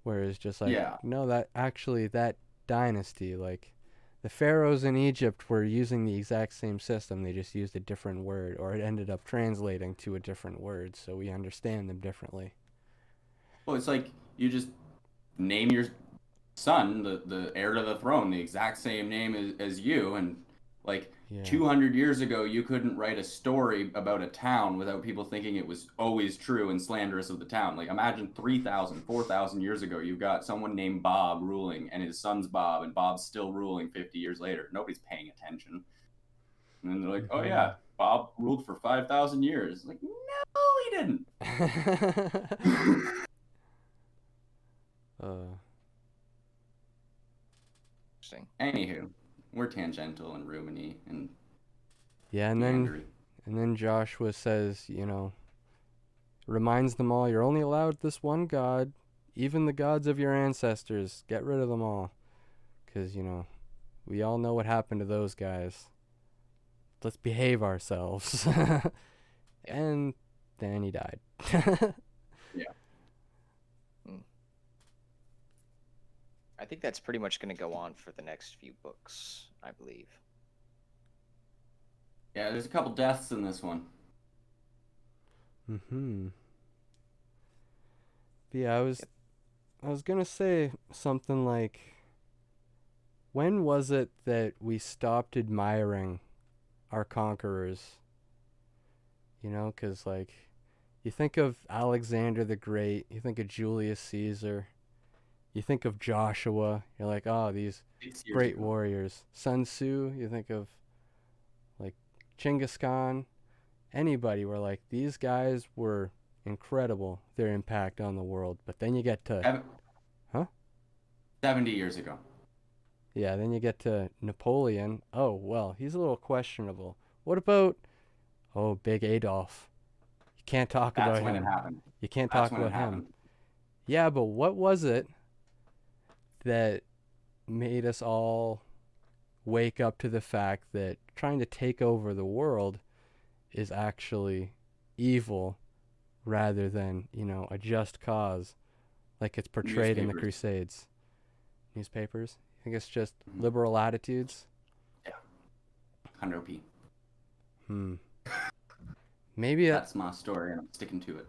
Whereas just like, Yeah. no, that actually that dynasty, like the pharaohs in Egypt were using the exact same system. They just used a different word, or it ended up translating to a different word, so we understand them differently. Well, it's like you just name your son the heir to the throne the exact same name as you, and like Yeah. 200 years ago you couldn't write a story about a town without people thinking it was always true and slanderous of the town. Like imagine 3,000, 4,000 years ago you've got someone named Bob ruling and his son's Bob, and Bob's still ruling 50 years later. Nobody's paying attention. And then they're like, oh yeah, Bob ruled for 5,000 years. Like, no, he didn't. Interesting. Anywho, we're tangential and ruminy and Yeah, and then Joshua says, reminds them all, you're only allowed this one God, even the gods of your ancestors. Get rid of them all. Because, we all know what happened to those guys. Let's behave ourselves. And then he died. Yeah. I think that's pretty much going to go on for the next few books, I believe. Yeah, there's a couple deaths in this one. Mm-hmm. But yeah, I was gonna say something like, when was it that we stopped admiring our conquerors? Because like, you think of Alexander the Great, you think of Julius Caesar, you think of Joshua, you're like, oh, these great warriors. Sun Tzu, you think of like Genghis Khan, anybody, were like, these guys were incredible, their impact on the world. But then you get to 70 years ago. Yeah, then you get to Napoleon. Oh, well, he's a little questionable. What about, Big Adolf? You can't talk about That's when him. it happened. You can't That's talk when about it him. happened. Yeah, but what was it that made us all wake up to the fact that trying to take over the world is actually evil rather than, a just cause like it's portrayed in the Crusades? Newspapers? I think it's just liberal attitudes? Yeah. 100p. Maybe that's my story and I'm sticking to it.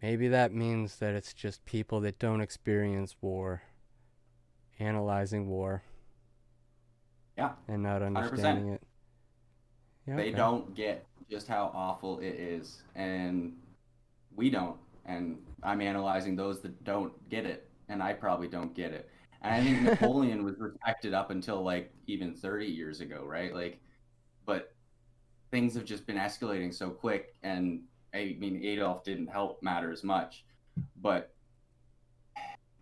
Maybe that means that it's just people that don't experience war analyzing war. Yeah. And not understanding 100%. it. Yeah, They don't get just how awful it is, and we don't. And I'm analyzing those that don't get it, and I probably don't get it. And I think Napoleon was respected up until like even 30 years ago, right? Like, but things have just been escalating so quick, and I mean, Adolf didn't help matters much, but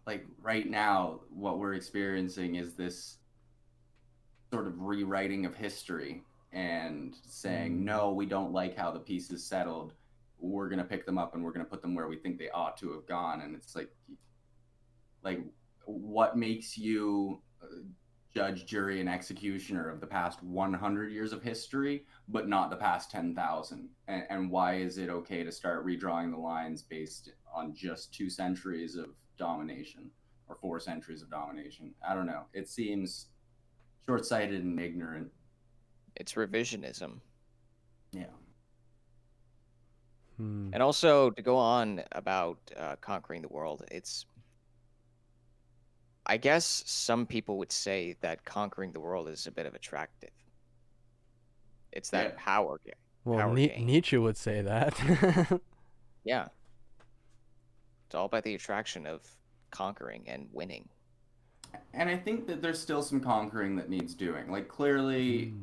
like right now, what we're experiencing is this sort of rewriting of history and saying, no, we don't like how the pieces settled. We're going to pick them up and we're going to put them where we think they ought to have gone. And it's like what makes you judge, jury, and executioner of the past 100 years of history, but not the past 10,000? And why is it okay to start redrawing the lines based on just 2 centuries of domination or 4 centuries of domination? I don't know. It seems short-sighted and ignorant. It's revisionism. Yeah. And also, to go on about conquering the world, I guess some people would say that conquering the world is a bit of attractive. It's that power game. Well, power game. Nietzsche would say that. Yeah. It's all about the attraction of conquering and winning. And I think that there's still some conquering that needs doing. Like, clearly,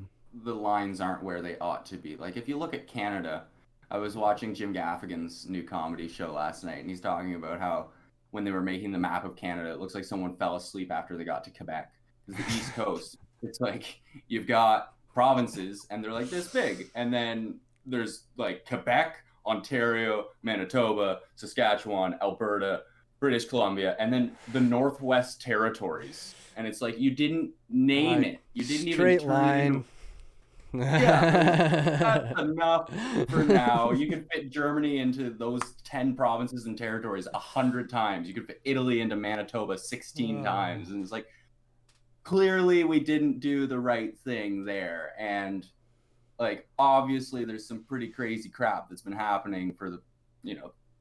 the lines aren't where they ought to be. Like, if you look at Canada, I was watching Jim Gaffigan's new comedy show last night, and he's talking about how when they were making the map of Canada, it looks like someone fell asleep after they got to Quebec. Because the East Coast, it's like you've got provinces, and they're like this big. And then there's like Quebec, Ontario, Manitoba, Saskatchewan, Alberta, British Columbia, and then the Northwest Territories. And it's like you didn't name it. You didn't straight even turn it into... line. Yeah, that's enough for now. You could fit Germany into those 10 provinces and territories 100 times. You could fit Italy into Manitoba 16 times. And it's like, clearly we didn't do the right thing there. And like, obviously there's some pretty crazy crap that's been happening for the,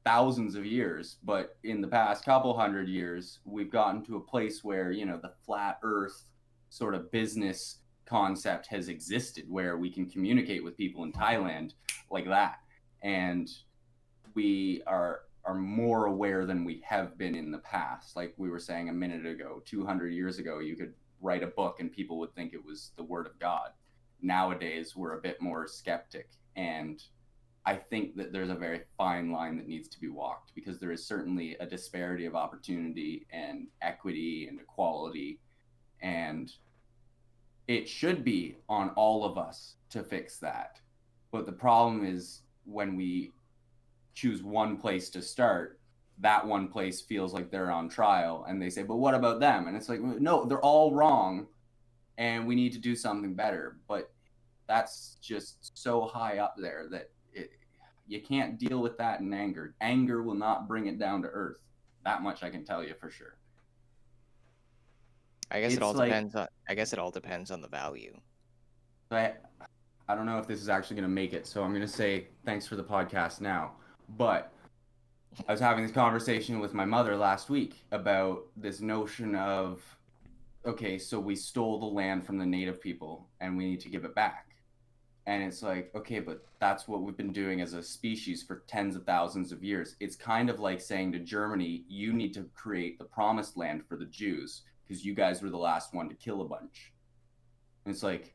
thousands of years. But in the past couple hundred years, we've gotten to a place where, the flat earth sort of business concept has existed, where we can communicate with people in Thailand like that, and we are more aware than we have been in the past. Like we were saying a minute ago, 200 years ago, you could write a book and people would think it was the word of God. Nowadays, we're a bit more skeptic, and I think that there's a very fine line that needs to be walked, because there is certainly a disparity of opportunity and equity and equality, and it should be on all of us to fix that. But the problem is when we choose one place to start, that one place feels like they're on trial, and they say, but what about them? And it's like, no, they're all wrong, and we need to do something better. But that's just so high up there that you can't deal with that in anger. Anger will not bring it down to earth. That much I can tell you for sure. I guess It's it all like- depends on. I guess it all depends on the value. I don't know if this is actually going to make it, so I'm going to say thanks for the podcast now. But I was having this conversation with my mother last week about this notion of, okay, so we stole the land from the native people and we need to give it back. And it's like, okay, but that's what we've been doing as a species for tens of thousands of years. It's kind of like saying to Germany, you need to create the promised land for the Jews because you guys were the last one to kill a bunch. And it's like,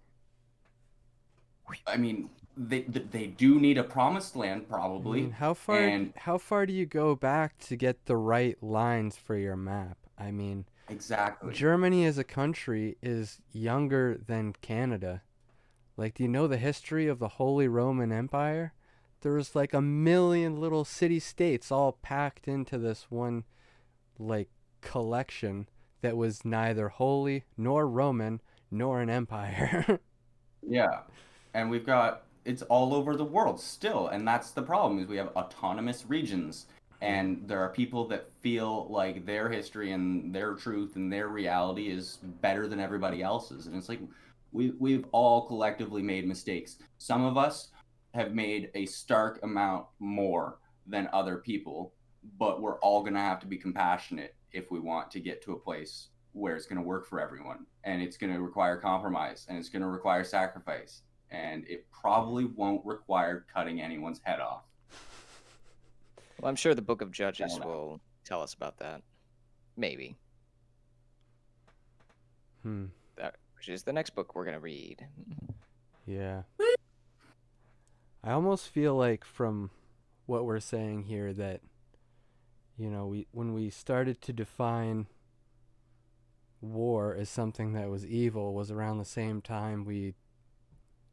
I mean, they do need a promised land, probably. I mean, how far do you go back to get the right lines for your map? I mean, Exactly. Germany as a country is younger than Canada. Like, do you know the history of the Holy Roman Empire? There was like 1 million little city-states all packed into this one, like, collection that was neither holy nor Roman nor an empire. Yeah. And we've got, it's all over the world still. And that's the problem, is we have autonomous regions. And there are people that feel like their history and their truth and their reality is better than everybody else's. And it's like, we've all collectively made mistakes. Some of us have made a stark amount more than other people, but we're all going to have to be compassionate if we want to get to a place where it's going to work for everyone. And it's going to require compromise, and it's going to require sacrifice. And it probably won't require cutting anyone's head off. Well, I'm sure the Book of Judges will tell us about that. Maybe. Which is the next book we're going to read. Yeah. I almost feel like from what we're saying here that, when we started to define war as something that was evil was around the same time we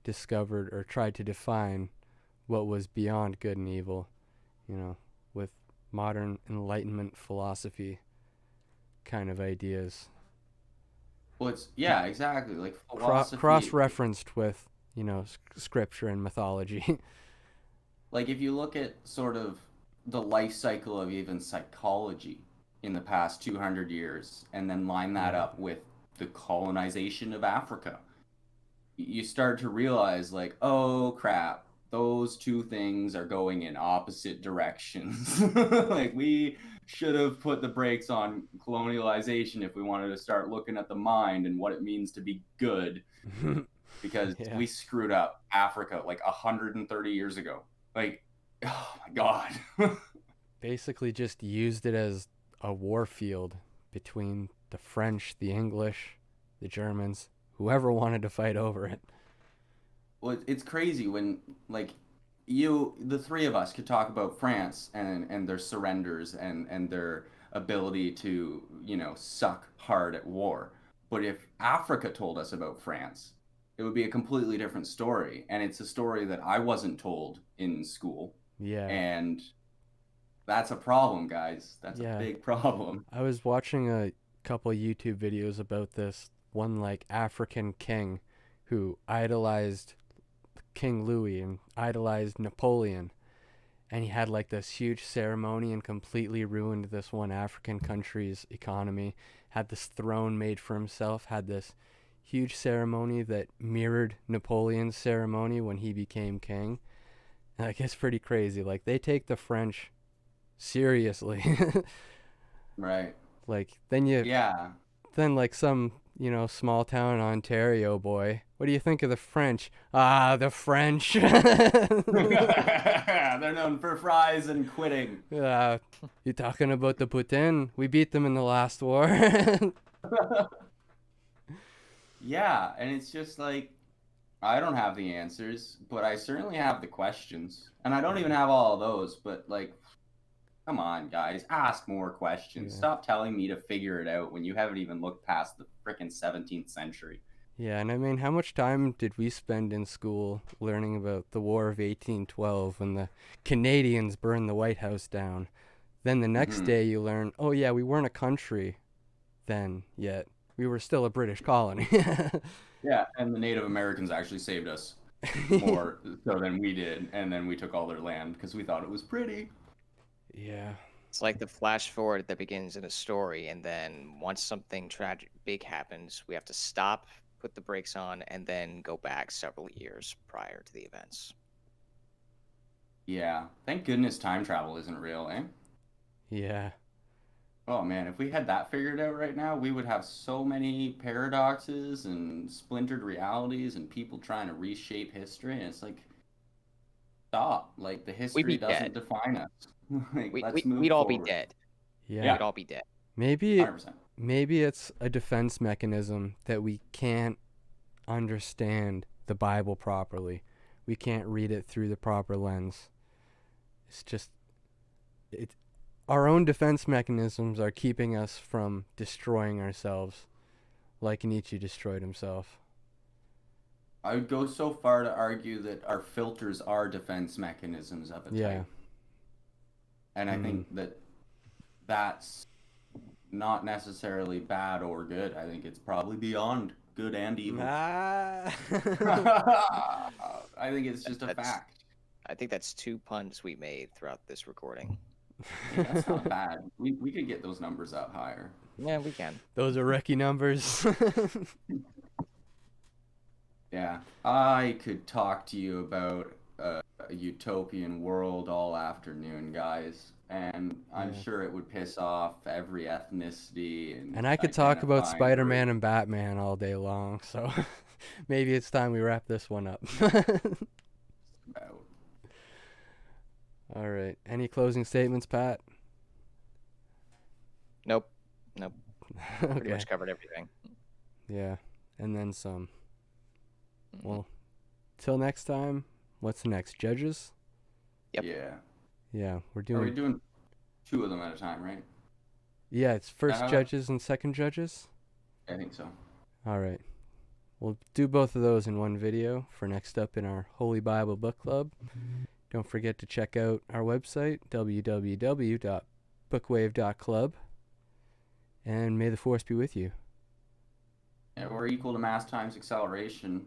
discovered or tried to define what was beyond good and evil, with modern Enlightenment philosophy kind of ideas. Well, exactly. Like philosophy, Cross-referenced with, scripture and mythology. like if you look at sort of the life cycle of even psychology in the past 200 years, and then line that up with the colonization of Africa, you start to realize, like, oh crap, those two things are going in opposite directions. Like, we should have put the brakes on colonialization if we wanted to start looking at the mind and what it means to be good. because Yeah. we screwed up Africa like 130 years ago. Like, oh my God. Basically just used it as a war field between the French, the English, the Germans, whoever wanted to fight over it. Well, it's crazy when like the three of us could talk about France and their surrenders and their ability to, suck hard at war. But if Africa told us about France, it would be a completely different story. And it's a story that I wasn't told in school. Yeah. And that's a problem, guys. That's a Yeah. big problem. I was watching a couple YouTube videos about this one like African king who idolized King Louis and idolized Napoleon, and he had like this huge ceremony and completely ruined this one African country's economy. Had this throne made for himself, had this huge ceremony that mirrored Napoleon's ceremony when he became king. Like, it's pretty crazy. Like, they take the French seriously. Right. Like, Yeah. then like some, small town Ontario boy. What do you think of the French? Ah, the French. They're known for fries and quitting. You talking about the Putin? We beat them in the last war. Yeah, and it's just like I don't have the answers, but I certainly have the questions. And I don't even have all of those, but like come on, guys, ask more questions. Yeah. Stop telling me to figure it out when you haven't even looked past the frickin' 17th century. Yeah, and I mean, how much time did we spend in school learning about the War of 1812 when the Canadians burned the White House down? Then the next day you learn, oh yeah, we weren't a country then yet. We were still a British colony. Yeah, and the Native Americans actually saved us more so than we did, and then we took all their land because we thought it was pretty. Yeah. It's like the flash forward that begins in a story, and then once something tragic big happens, we have to stop, put the brakes on, and then go back several years prior to the events. Yeah, thank goodness time travel isn't real, eh? Yeah. Oh man, if we had that figured out right now, we would have so many paradoxes and splintered realities and people trying to reshape history. And it's like, stop. Like, the history be doesn't dead. define us. Like, let's We'd move all be forward. dead. Yeah. We'd all be dead. Maybe 100%. maybe it's a defense mechanism that we can't understand the Bible properly. We can't read it through the proper lens. It's just our own defense mechanisms are keeping us from destroying ourselves like Nietzsche destroyed himself. I would go so far to argue that our filters are defense mechanisms of a Yeah. type. And I think that that's not necessarily bad or good. I think it's probably beyond good and evil. Ah. I think it's just a That's- fact. I think that's 2 puns we made throughout this recording. Yeah, that's not bad. We could get those numbers up higher. Yeah, we can. Those are Ricky numbers. Yeah, I could talk to you about a utopian world all afternoon, guys, and I'm Yeah. sure it would piss off every ethnicity. And I could talk about identifying Spider-Man group. and Batman all day long, so maybe it's time we wrap this one up. About. All right. Any closing statements, Pat? Nope. Pretty Okay. much covered everything. Yeah. And then some. Well, till next time, what's next? Judges? Yep. Yeah. Yeah, we're Are we doing. doing 2 of them at a time, right? Yeah, it's first Uh, judges and second judges. I think so. All right. We'll do both of those in one video for next up in our Holy Bible Book Club. Don't forget to check out our website, www.bookwave.club. And may the force be with you. Yeah, we're equal to mass times acceleration.